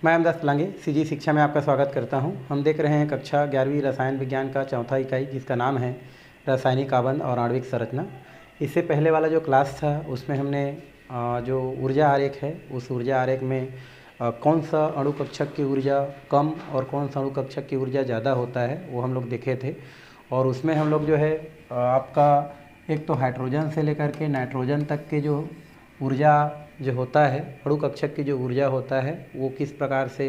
मैं अमदास लांगे सीजी शिक्षा में आपका स्वागत करता हूं। हम देख रहे हैं कक्षा 11वीं रसायन विज्ञान का चौथा इकाई, जिसका नाम है रासायनिक आबंध और आणविक संरचना। इससे पहले वाला जो क्लास था उसमें हमने जो ऊर्जा आरेख है, उस ऊर्जा आरेख में कौन सा अणु कक्षक की ऊर्जा कम और कौन सा अणु कक्षक की ऊर्जा ज़्यादा होता है वो हम लोग देखे थे। और उसमें हम लोग जो है आपका एक तो हाइड्रोजन से लेकर के नाइट्रोजन तक के जो ऊर्जा जो होता है, अणु कक्षक की जो ऊर्जा होता है वो किस प्रकार से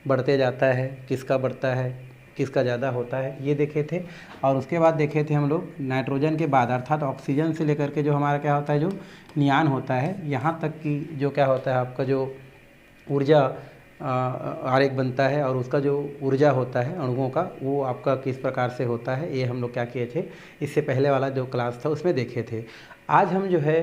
बढ़ते जाता है, किसका बढ़ता है, किसका ज़्यादा होता है, ये देखे थे। और उसके बाद देखे थे हम लोग नाइट्रोजन के बाद अर्थात ऑक्सीजन से लेकर के जो हमारा क्या होता है, जो नियान होता है, यहाँ तक की जो क्या होता है आपका जो ऊर्जा आरेख बनता है और उसका जो ऊर्जा होता है अणुओं का, वो आपका किस प्रकार से होता है, ये हम लोग क्या किए थे, इससे पहले वाला जो क्लास था उसमें देखे थे। आज हम जो है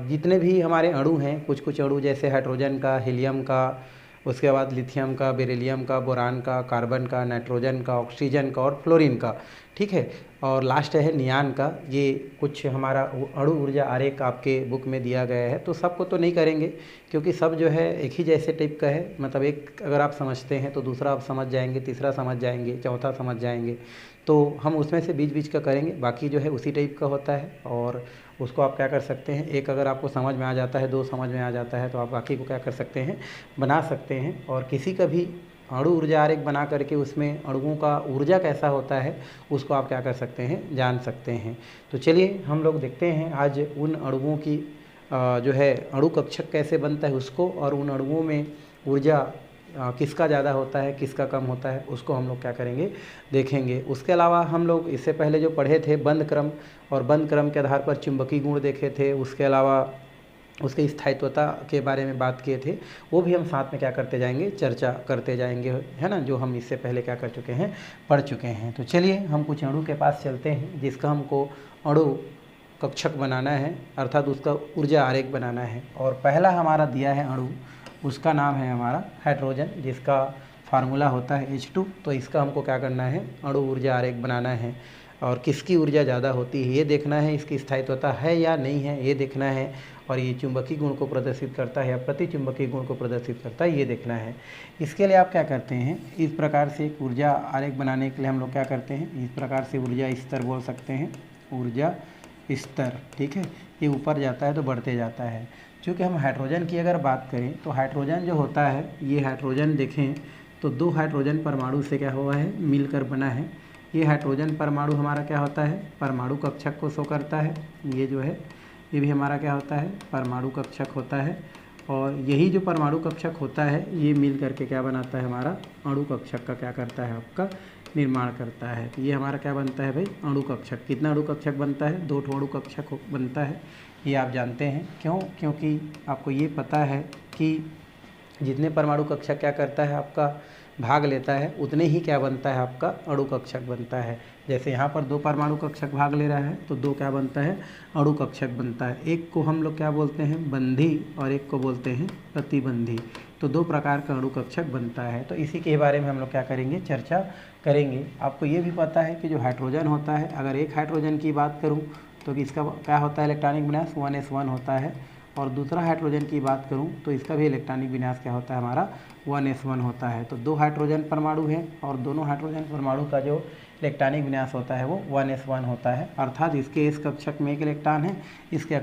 जितने भी हमारे अणु हैं, कुछ कुछ अणु जैसे हाइड्रोजन का, हीलियम का, उसके बाद लिथियम का, बेरिलियम का, बोरान का, कार्बन का, नाइट्रोजन का, ऑक्सीजन का और फ्लोरीन का, ठीक है। और लास्ट है नियान का। ये कुछ हमारा अणु ऊर्जा आरेख आपके बुक में दिया गया है। तो सबको तो नहीं करेंगे क्योंकि सब जो है एक ही जैसे टाइप का है, मतलब एक अगर आप समझते हैं तो दूसरा आप समझ जाएंगे, तीसरा समझ जाएंगे, चौथा समझ जाएंगे। तो हम उसमें से बीच बीच का करेंगे, बाकी जो है उसी टाइप का होता है। और उसको आप क्या कर सकते हैं, एक अगर आपको समझ में आ जाता है, दो समझ में आ जाता है, तो आप बाकी को क्या कर सकते हैं, बना सकते हैं। और किसी का भी अणु ऊर्जा आरेख बना करके उसमें अणुओं का ऊर्जा कैसा होता है उसको आप क्या कर सकते हैं, जान सकते हैं। तो चलिए हम लोग देखते हैं आज उन अणुओं की जो है अणु कक्षक कैसे बनता है उसको, और उन अणुओं में ऊर्जा किसका ज़्यादा होता है, किसका कम होता है, उसको हम लोग क्या करेंगे, देखेंगे। उसके अलावा हम लोग इससे पहले जो पढ़े थे बंध क्रम, और बंध क्रम के आधार पर चुंबकीय गुण देखे थे। उसके अलावा उसके स्थायित्वता के बारे में बात किए थे, वो भी हम साथ में क्या करते जाएंगे, चर्चा करते जाएंगे, है ना, जो हम इससे पहले क्या कर चुके हैं, पढ़ चुके हैं। तो चलिए हम कुछ अणु के पास चलते हैं जिसका हमको अणु कक्षक बनाना है, अर्थात उसका ऊर्जा आरेख बनाना है। और पहला हमारा दिया है अणु, उसका नाम है हमारा हाइड्रोजन, जिसका फार्मूला होता है H2। तो इसका हमको क्या करना है, अणु ऊर्जा आरेख बनाना है। और किसकी ऊर्जा ज़्यादा होती है ये देखना है, इसकी स्थायित्वता है या नहीं है ये देखना है, और ये चुंबकीय गुण को प्रदर्शित करता है या प्रतिचुंबकीय गुण को प्रदर्शित करता है ये देखना है। इसके लिए आप क्या करते हैं, इस प्रकार से एक ऊर्जा आरेख बनाने के लिए हम लोग क्या करते हैं, इस प्रकार से ऊर्जा स्तर बोल सकते हैं, ऊर्जा स्तर, ठीक है। ये ऊपर जाता है तो बढ़ते जाता है। चूँकि हम हाइड्रोजन की अगर बात करें तो हाइड्रोजन जो होता है, ये हाइड्रोजन देखें तो दो हाइड्रोजन परमाणु से क्या हुआ है, मिलकर बना है। ये हाइड्रोजन परमाणु हमारा क्या होता है, परमाणु कक्षक को शो करता है। ये जो है ये भी हमारा क्या होता है, परमाणु कक्षक होता है। और यही जो परमाणु कक्षक होता है ये मिल करके क्या बनाता है, हमारा अणु कक्षक का क्या करता है, आपका निर्माण करता है। तो ये हमारा क्या बनता है भाई, अणु कक्षक। कितना अणु कक्षक बनता है, दो अणु कक्षक बनता है, ये आप जानते हैं। क्यों, क्योंकि आपको ये पता है कि जितने परमाणु कक्षक क्या करता है, आपका भाग लेता है, उतने ही क्या बनता है, आपका अणु कक्षक बनता है। जैसे यहाँ पर दो परमाणु कक्षक भाग ले रहा है तो दो क्या बनता है, अणु कक्षक बनता है। एक को हम लोग क्या बोलते हैं, बंधी, और एक को बोलते हैं प्रतिबंधी। तो दो प्रकार का अणु कक्षक बनता है। तो इसी के बारे में हम लोग क्या करेंगे, चर्चा करेंगे। आपको ये भी पता है कि जो हाइड्रोजन होता है, अगर एक हाइड्रोजन की बात करूँ तो इसका क्या होता है, इलेक्ट्रॉनिक विन्यास 1s1 होता है। और दूसरा हाइड्रोजन की बात करूं तो इसका भी इलेक्ट्रॉनिक विन्यास क्या होता है, हमारा 1s1 होता है। तो दो हाइड्रोजन परमाणु हैं और दोनों हाइड्रोजन परमाणु का जो इलेक्ट्रॉनिक विन्यास होता है वो 1s1 होता है। अर्थात इसके एस कक्षक में एक इलेक्ट्रॉन है, इसके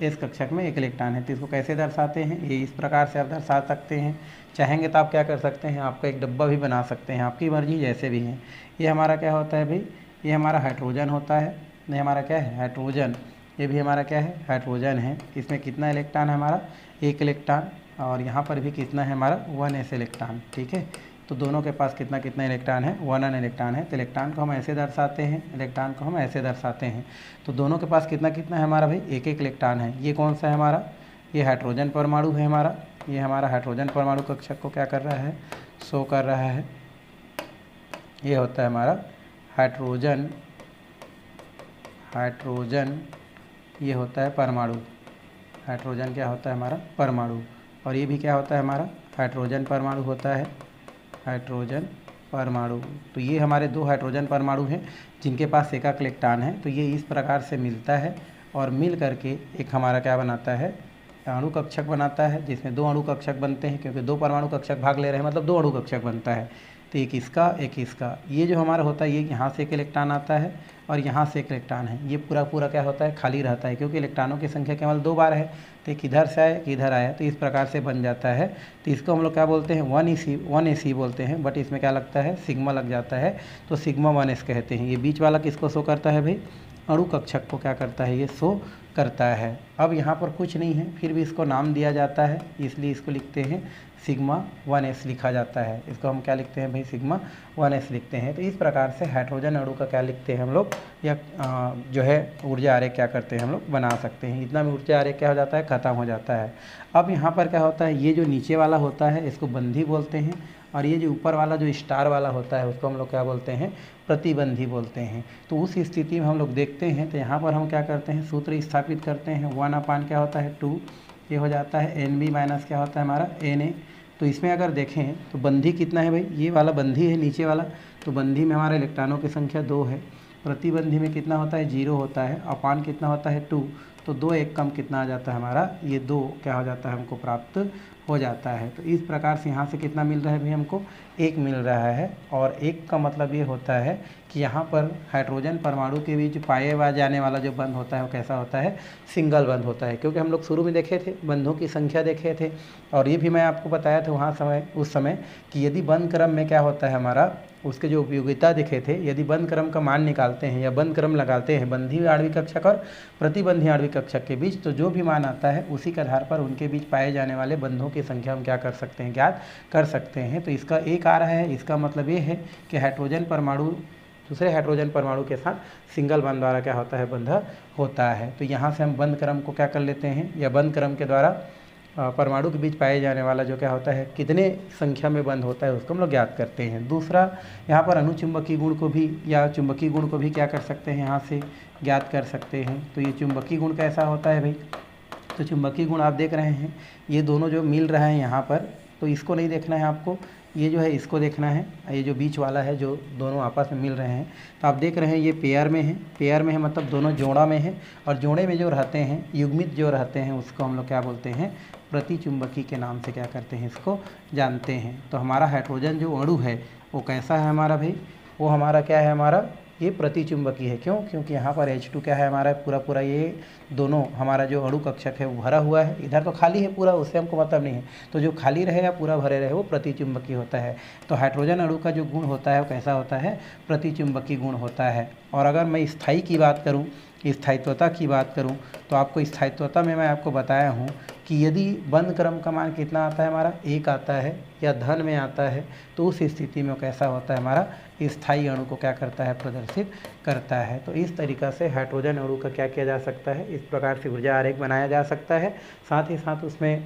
एस कक्षक में एक इलेक्ट्रॉन है। तो इसको कैसे दर्शाते हैं, ये इस प्रकार से आप दर्शा सकते हैं। चाहेंगे तो आप क्या कर सकते हैं, आपका एक डब्बा भी बना सकते हैं, आपकी मर्जी, जैसे भी हैं। ये हमारा क्या होता है भाई, ये हमारा हाइड्रोजन होता है। ये हमारा क्या है, हाइड्रोजन। ये भी हमारा क्या है, हाइड्रोजन है। इसमें कितना इलेक्ट्रॉन है, हमारा एक इलेक्ट्रॉन। और यहाँ पर भी कितना है, हमारा 1s इलेक्ट्रॉन, ठीक है। तो दोनों के पास कितना कितना इलेक्ट्रॉन है, 1n इलेक्ट्रॉन है। तो इलेक्ट्रॉन को हम ऐसे दर्शाते हैं, इलेक्ट्रॉन को हम ऐसे दर्शाते हैं। तो दोनों के पास कितना कितना है, हमारा भाई एक एक इलेक्ट्रॉन है। ये कौन सा है हमारा, ये हाइड्रोजन परमाणु है हमारा। ये हमारा हाइड्रोजन परमाणु कक्षक को क्या कर रहा है, शो कर रहा है। ये होता है हमारा हाइड्रोजन, हाइड्रोजन ये होता है परमाणु। हाइड्रोजन क्या होता है, हमारा परमाणु। और ये भी क्या होता है, हमारा हाइड्रोजन परमाणु होता है, हाइड्रोजन परमाणु। तो ये हमारे दो हाइड्रोजन परमाणु हैं जिनके पास एक इलेक्ट्रॉन है। तो ये इस प्रकार से मिलता है और मिल करके एक हमारा क्या बनाता है, अणु कक्षक बनाता है, जिसमें 2 अणु कक्षक बनते हैं, क्योंकि 2 परमाणु कक्षक भाग ले रहे हैं मतलब 2 अणु कक्षक बनता है। तो एक इसका एक इसका, ये जो हमारा होता है ये यहाँ से एक इलेक्ट्रॉन आता है और यहाँ से एक इलेक्ट्रॉन है, ये पूरा पूरा क्या होता है खाली रहता है, क्योंकि इलेक्ट्रॉनों की संख्या केवल 2 बार है। तो एक इधर से आया, इधर आया, तो इस प्रकार से बन जाता है। तो इसको हम लोग क्या बोलते हैं 1AC बोलते हैं, बट इसमें क्या लगता है सिग्मा लग जाता है, तो सिग्मा 1s कहते हैं। ये बीच वाला किसको शो करता है भाई, अणु कक्षक को क्या करता है ये शो करता है। अब यहाँ पर कुछ नहीं है, फिर भी इसको नाम दिया जाता है, इसलिए इसको लिखते हैं सिग्मा 1s लिखा जाता है। इसको हम क्या लिखते हैं भाई सिग्मा 1s लिखते हैं। तो इस प्रकार से हाइड्रोजन अणु का क्या लिखते हैं हम लोग, या जो है ऊर्जा आरेख क्या करते हैं हम लोग बना सकते हैं। इतना में ऊर्जा आरेख क्या हो जाता है ख़त्म हो जाता है। अब यहाँ पर क्या होता है, ये जो नीचे वाला होता है इसको बंधी बोलते हैं, और ये जो ऊपर वाला जो स्टार वाला होता है उसको हम लोग क्या बोलते हैं प्रतिबंधी बोलते हैं। तो उस स्थिति में हम लोग देखते हैं, तो यहाँ पर हम क्या करते हैं सूत्र स्थापित करते हैं, 1/, क्या होता है 2, ये हो जाता है NB माइनस क्या होता है हमारा Na। तो इसमें अगर देखें तो बंधी कितना है भाई, ये वाला बंधी है नीचे वाला, तो बंधी में हमारे इलेक्ट्रॉनों की संख्या 2 है, प्रतिबंधी में कितना होता है 0 होता है, अपान कितना होता है 2, तो 2 एक कम कितना आ जाता है हमारा, ये 2 क्या हो जाता है हमको प्राप्त हो जाता है। तो इस प्रकार से यहाँ से कितना मिल रहा है भाई हमको 1 मिल रहा है। और 1 का मतलब ये होता है कि यहाँ पर हाइड्रोजन परमाणु के बीच पाए जाने वाला जो बंध होता है वो कैसा होता है सिंगल बंध होता है, क्योंकि हम लोग शुरू में देखे थे बंधों की संख्या देखे थे, और ये भी मैं आपको बताया था वहाँ उस समय कि यदि बंध क्रम में क्या होता है हमारा उसके जो उपयोगिता दिखे थे, यदि बंध क्रम का मान निकालते हैं या बंध क्रम लगाते हैं बंधी आणविक कक्षक और प्रतिबंधी आणविक कक्षक के बीच, तो जो भी मान आता है उसी के आधार पर उनके बीच पाए जाने वाले बंधों की संख्या हम क्या कर सकते हैं ज्ञात कर सकते हैं। तो इसका 1 आ रहा है, इसका मतलब ये है कि हाइड्रोजन परमाणु दूसरे हाइड्रोजन परमाणु के साथ सिंगल बंध द्वारा क्या होता है बंधा होता है। तो यहाँ से हम बंध क्रम को क्या कर लेते हैं, या बंध क्रम के द्वारा परमाणु के बीच पाए जाने वाला जो क्या होता है कितने संख्या में बंध होता है उसको हम लोग ज्ञात करते हैं। दूसरा यहाँ पर अणुचुंबकीय गुण को भी या चुंबकीय गुण को भी क्या कर सकते हैं यहाँ से ज्ञात कर सकते हैं। तो ये चुंबकीय गुण कैसा होता है भाई, तो चुंबकीय गुण आप देख रहे हैं ये दोनों जो मिल रहा है यहाँ पर, तो इसको नहीं देखना है आपको, ये जो है इसको देखना है, ये जो बीच वाला है जो दोनों आपस में मिल रहे हैं। तो आप देख रहे हैं ये पेयर में है, पेयर में है मतलब दोनों जोड़ा में है, और जोड़े में जो रहते हैं युग्मित जो रहते हैं उसको हम लोग क्या बोलते हैं प्रतिचुंबकी के नाम से क्या करते हैं इसको जानते हैं। तो हमारा हाइड्रोजन जो अणु है वो कैसा है हमारा भाई, वो हमारा क्या है हमारा ये प्रतिचुंबकी है। क्यों, क्योंकि यहाँ पर H2 क्या है हमारा पूरा पूरा ये दोनों हमारा जो अणु कक्षक है वो भरा हुआ है, इधर तो खाली है पूरा, उससे हमको मतलब नहीं है। तो जो खाली रहे या पूरा भरे रहे वो प्रतिचुंबकी होता है। तो हाइड्रोजन अणु का जो गुण होता है वो कैसा होता है प्रतिचुंबकी गुण होता है। और अगर मैं स्थायी की बात करूँ, स्थायित्वता की बात करूं, तो आपको स्थायित्वता में मैं आपको बताया हूं कि यदि बंध क्रम का मान कितना आता है हमारा 1 आता है या धन में आता है, तो उस स्थिति में कैसा होता है हमारा स्थायी अणु को क्या करता है प्रदर्शित करता है। तो इस तरीक़ा से हाइड्रोजन अणु का क्या किया जा सकता है, इस प्रकार से ऊर्जा आरेख बनाया जा सकता है। साथ ही साथ उसमें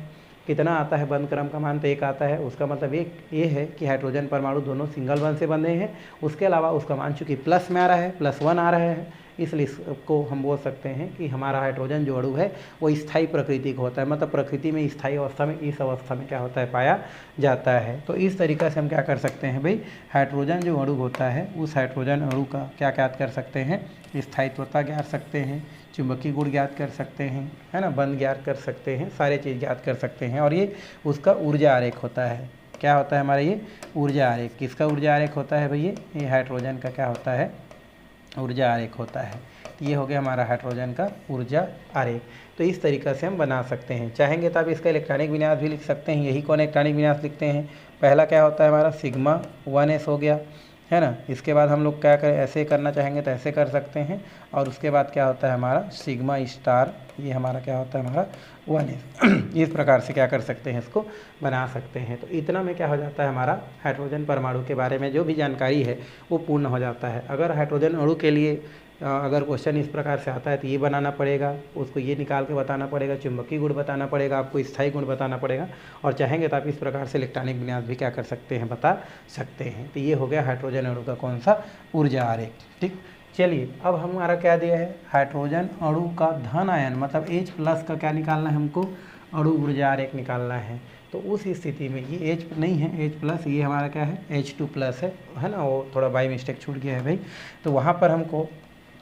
कितना आता है बंध क्रम का मान तो 1 आता है, उसका मतलब एक ये है कि हाइड्रोजन परमाणु दोनों सिंगल बंध से बंधे हैं। उसके अलावा उसका मान चूँकि प्लस में आ रहा है, +1 आ रहा है, इसलिए इसको हम बोल सकते हैं कि हमारा हाइड्रोजन जो अणु है वो स्थायी प्रकृति का होता है, मतलब प्रकृति में स्थायी अवस्था में इस अवस्था में क्या होता है पाया जाता है। तो इस तरीक़ा से हम क्या कर सकते हैं भाई हाइड्रोजन जो अणु होता है उस हाइड्रोजन अणु का क्या ज्ञात कर सकते हैं स्थायित्वता ज्ञात सकते हैं, चुंबकीय गुण ज्ञात कर सकते हैं, है ना, बंध ज्ञात कर सकते हैं, सारे चीज़ ज्ञात कर सकते हैं। और ये उसका ऊर्जा आरेख होता है। क्या होता है हमारा ये ऊर्जा आरेख, किसका ऊर्जा आरेख होता है भैया, ये हाइड्रोजन का क्या होता है ऊर्जा आरेख होता है। ये हो गया हमारा हाइड्रोजन का ऊर्जा आरेख। तो इस तरीक़ा से हम बना सकते हैं। चाहेंगे तो आप इसका इलेक्ट्रॉनिक विन्यास भी लिख सकते हैं। यही कौन इलेक्ट्रॉनिक विन्यास लिखते हैं, पहला क्या होता है हमारा सिग्मा 1s हो गया, है ना। इसके बाद हम लोग क्या करें, ऐसे करना चाहेंगे तो ऐसे कर सकते हैं। और उसके बाद क्या होता है हमारा सिग्मा स्टार, ये हमारा क्या होता है हमारा 1s। इस प्रकार से क्या कर सकते हैं इसको बना सकते हैं। तो इतना में क्या हो जाता है हमारा हाइड्रोजन परमाणु के बारे में जो भी जानकारी है वो पूर्ण हो जाता है। अगर हाइड्रोजन अणु के लिए अगर क्वेश्चन इस प्रकार से आता है तो ये बनाना पड़ेगा, उसको ये निकाल के बताना पड़ेगा, चुंबकीय गुण बताना पड़ेगा, आपको स्थायी गुण बताना पड़ेगा। और चाहेंगे तो आप इस प्रकार से इलेक्ट्रॉनिक विन्यास भी क्या कर सकते हैं बता सकते हैं। तो ये हो गया हाइड्रोजन अणु का कौन सा ऊर्जा आरेख। ठीक, चलिए अब हमारा क्या दिया है हाइड्रोजन अणु का धन आयन मतलब H+ का क्या निकालना है हमको अणु ऊर्जा आरेख निकालना है। तो उस स्थिति में ये H नहीं है H+, ये हमारा क्या है H2+ है ना, वो थोड़ा बाई मिस्टेक छूट गया है भाई। तो वहाँ पर हमको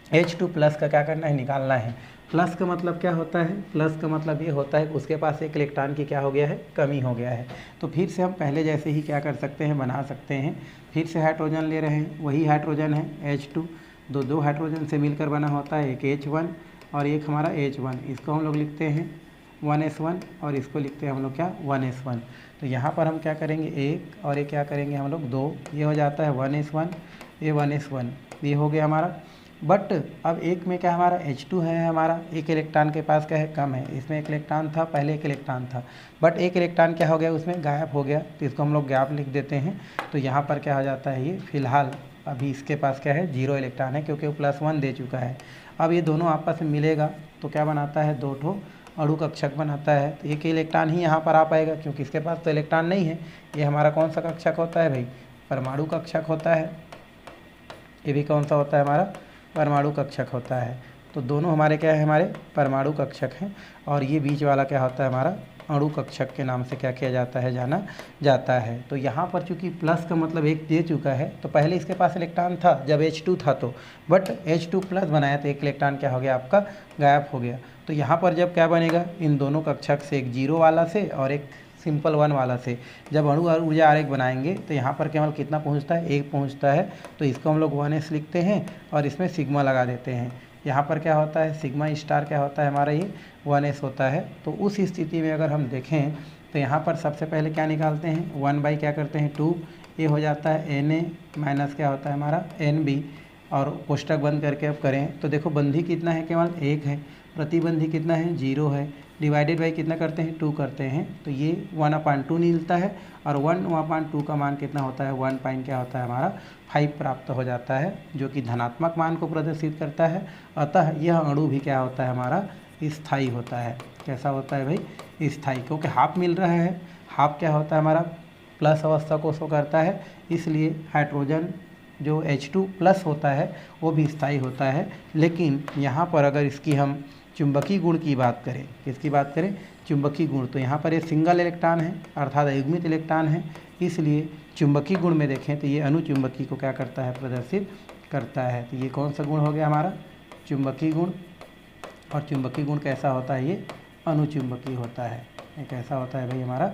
H2+ का क्या करना है निकालना है। प्लस का मतलब क्या होता है? प्लस का मतलब ये होता है कि उसके पास एक इलेक्ट्रॉन की क्या हो गया है? कमी हो गया है। तो फिर से हम पहले जैसे ही क्या कर सकते हैं? बना सकते हैं। फिर से हाइड्रोजन ले रहे हैं, वही हाइड्रोजन है H2, दो हाइड्रोजन से मिलकर बना होता है एक H1 और एक हमारा H1। इसको हम लोग लिखते हैं 1s1 और इसको लिखते हैं हम लोग क्या? 1s1। तो यहाँ पर हम क्या करेंगे? एक और ये क्या करेंगे हम लोग? दो। ये हो जाता है 1s1, ये 1s1, ये हो गया हमारा। बट अब एक में क्या हमारा H2 है, हमारा एक इलेक्ट्रॉन के पास क्या है? कम है। इसमें एक इलेक्ट्रॉन था, पहले एक इलेक्ट्रॉन था, बट एक इलेक्ट्रॉन क्या हो गया? उसमें गायब हो गया। तो इसको हम लोग गैप लिख देते हैं। तो यहाँ पर क्या हो जाता है? ये फिलहाल अभी इसके पास क्या है? 0 इलेक्ट्रॉन है, क्योंकि वो +1 दे चुका है। अब ये दोनों आपस में मिलेगा तो क्या बनाता है? 2 ठो अणु कक्षक बनाता है। तो एक इलेक्ट्रॉन ही यहाँ पर आ पाएगा, क्योंकि इसके पास तो इलेक्ट्रॉन नहीं है। ये हमारा कौन सा कक्षक होता है भाई? परमाणु कक्षक होता है। ये भी कौन सा होता है? हमारा परमाणु कक्षक होता है। तो दोनों हमारे क्या है? हमारे परमाणु कक्षक हैं। और ये बीच वाला क्या होता है? हमारा अणु कक्षक के नाम से क्या किया जाता है? जाना जाता है। तो यहाँ पर चूंकि प्लस का मतलब एक दे चुका है, तो पहले इसके पास इलेक्ट्रॉन था जब H2 था, तो बट H2 प्लस बनाया तो एक इलेक्ट्रॉन क्या हो गया? आपका गायब हो गया। तो यहाँ पर जब क्या बनेगा? इन दोनों कक्षक से, एक 0 वाला से और एक सिंपल 1 वाला से, जब अणु ऊर्जा आरेख बनाएंगे तो यहाँ पर केवल कितना पहुँचता है? 1 पहुँचता है। तो इसको हम लोग 1s लिखते हैं और इसमें सिग्मा लगा देते हैं। यहाँ पर क्या होता है? सिग्मा स्टार क्या होता है? हमारा ये 1s होता है। तो उस स्थिति में अगर हम देखें तो यहाँ पर सबसे पहले क्या निकालते हैं? 1 क्या करते हैं? 2। ये हो जाता है Na माइनस क्या होता है? हमारा Nb। और कोष्टक बंद करके अब करें तो देखो बंधी कितना है? केवल 1 है। प्रतिबंधी कितना है? 0 है। डिवाइडेड बाई कितना करते हैं? 2 करते हैं। तो ये 1/2 मिलता है और 1/2 का मान कितना होता है? 1 पॉइंट क्या होता है? हमारा 5 प्राप्त हो जाता है, जो कि धनात्मक मान को प्रदर्शित करता है। अतः यह अणु भी क्या होता है? हमारा स्थायी होता है। कैसा होता है भाई? स्थायी, क्योंकि हाफ मिल रहा है। हाफ क्या होता है? हमारा प्लस अवस्था को शो करता है, इसलिए हाइड्रोजन जो H2 प्लस होता है वो भी स्थायी होता है। लेकिन यहाँ पर अगर इसकी हम चुंबकीय गुण की बात करें, किसकी बात करें? चुंबकीय गुण, तो यहाँ पर ये सिंगल इलेक्ट्रॉन है, अर्थात अयुग्मित इलेक्ट्रॉन है, इसलिए चुंबकीय गुण में देखें तो ये अनुचुंबकीय को क्या करता है? प्रदर्शित करता है। तो ये कौन सा गुण हो गया हमारा? चुंबकीय गुण। और चुंबकीय गुण कैसा होता है? ये अनुचुंबकीय होता है। ये कैसा होता है भाई? हमारा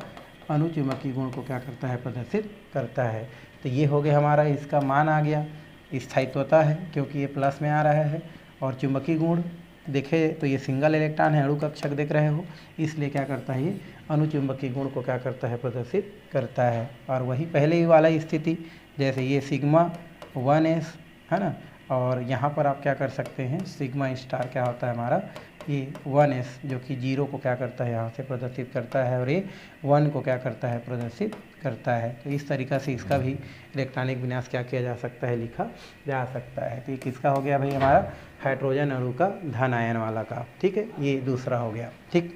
अनुचुंबकीय गुण को क्या करता है? प्रदर्शित करता है। तो ये हो गया हमारा, इसका मान आ गया, स्थायित्वता है क्योंकि ये प्लस में आ रहा है। और चुंबकीय गुण देखे तो ये सिंगल इलेक्ट्रॉन है, अणु कक्षक देख रहे हो, इसलिए क्या करता है? ये अनुचुंबकीय गुण को क्या करता है? प्रदर्शित करता है। और वही पहले ही वाला स्थिति, जैसे ये सिग्मा 1s है ना, और यहाँ पर आप क्या कर सकते हैं? सिग्मा स्टार क्या होता है? हमारा ये 1s, जो कि 0 को क्या करता है? यहाँ से प्रदर्शित करता है, और ये 1 को क्या करता है? प्रदर्शित करता है। तो इस तरीक़ा से इसका भी इलेक्ट्रॉनिक विन्यास क्या किया जा सकता है? लिखा जा सकता है। तो ये किसका हो गया भाई? हमारा हाइड्रोजन अणु का धन आयन वाला का। ठीक है, ये दूसरा हो गया। ठीक,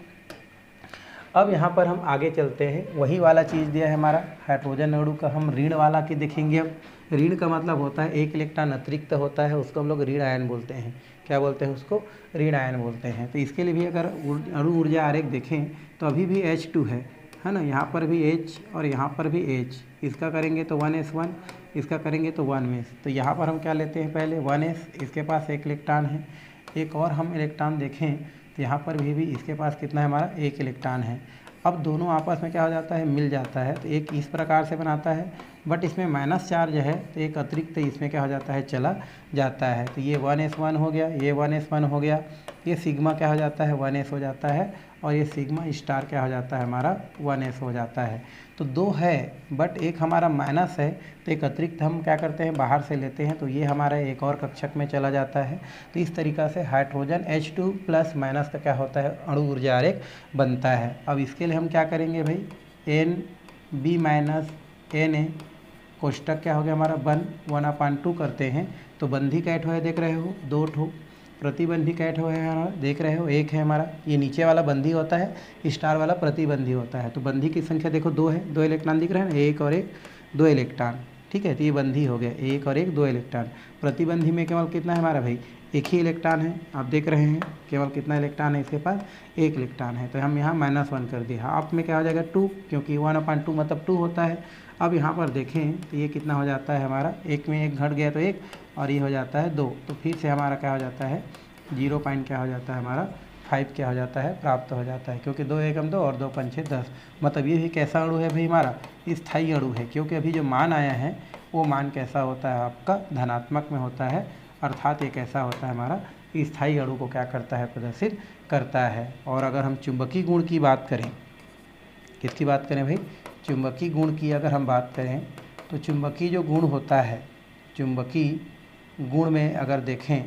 अब यहाँ पर हम आगे चलते हैं। वही वाला चीज़ दिया है हमारा हाइड्रोजन अणु का, हम ऋण वाला की देखेंगे। अब ऋण का मतलब होता है एक इलेक्ट्रॉन अतिरिक्त होता है, उसको हम लोग ऋण आयन बोलते हैं। क्या बोलते हैं उसको? ऋण आयन बोलते हैं। तो इसके लिए भी अगर अणु ऊर्जा आरेख देखें तो अभी भी H2 है ना, यहाँ पर भी H और यहाँ पर भी H। इसका करेंगे तो 1s1, इसका करेंगे तो 1s। तो यहाँ पर हम क्या लेते हैं? पहले 1s, इसके पास एक इलेक्ट्रॉन है। एक और हम इलेक्ट्रॉन देखें तो यहाँ पर भी इसके पास कितना है? हमारा एक इलेक्ट्रॉन है। अब दोनों आपस में क्या हो जाता है? मिल जाता है। तो एक इस प्रकार से बनाता है, बट इसमें माइनस चार्ज है तो एक अतिरिक्त इसमें क्या हो जाता है? चला जाता है। तो ये 1s1 हो गया, ये 1s1 हो गया, ये सिग्मा क्या हो जाता है? 1s हो जाता है, और ये सिग्मा स्टार क्या हो जाता है? हमारा 1s हो जाता है। तो दो है बट एक हमारा माइनस है, तो एक अतिरिक्त हम क्या करते हैं? बाहर से लेते हैं, तो ये हमारा एक और कक्षक में चला जाता है। तो इस तरीक़ा से हाइड्रोजन H2 प्लस माइनस का क्या होता है? अणु ऊर्जा आरेख बनता है। अब इसके लिए हम क्या करेंगे भाई? Nb माइनस Na कोष्टक क्या हो गया हमारा? 1/2 करते हैं। तो बंधी कैट हो है, देख रहे हो, 2 ठो। प्रतिबंधी कैट हो है हमारा, देख रहे हो, 1 है हमारा। ये नीचे वाला बंधी होता है, स्टार वाला प्रतिबंधी होता है। तो बंधी की संख्या देखो 2 है, 2 इलेक्ट्रॉन दिख रहे हैं ना, 1 और 1, 2 इलेक्ट्रॉन। ठीक है, तो ये बंधी हो गया, 1 और 1, 2 इलेक्ट्रॉन। प्रतिबंधी में केवल कितना है हमारा भाई? एक ही इलेक्ट्रॉन है। आप देख रहे हैं केवल कितना इलेक्ट्रॉन है इसके पास? 1 इलेक्ट्रॉन है। तो हम यहाँ -1 कर दिया। हाफ में क्या हो जाएगा? 2, क्योंकि 1/2 मतलब 2 होता है। अब यहाँ पर देखें तो ये कितना हो जाता है हमारा? 1 में 1 घट गया तो 1, और ये हो जाता है 2। तो फिर से हमारा क्या हो जाता है? 0 पॉइंट क्या हो जाता है हमारा 5 क्या हो जाता है प्राप्त हो जाता है, क्योंकि 2 एकम 2 और 2 पंचे 10। मतलब ये भी कैसा अणु है भाई हमारा स्थायी अणु है, क्योंकि अभी जो मान आया है वो मान कैसा होता है आपका धनात्मक में होता है, अर्थात ये कैसा होता है हमारा स्थायी अणु को क्या करता है प्रदर्शित करता है। और अगर हम चुंबकीय गुण की बात करें, किसकी बात करें भाई, चुंबकीय गुण की अगर हम बात करें तो चुंबकीय जो गुण होता है, चुंबकीय गुण में अगर देखें,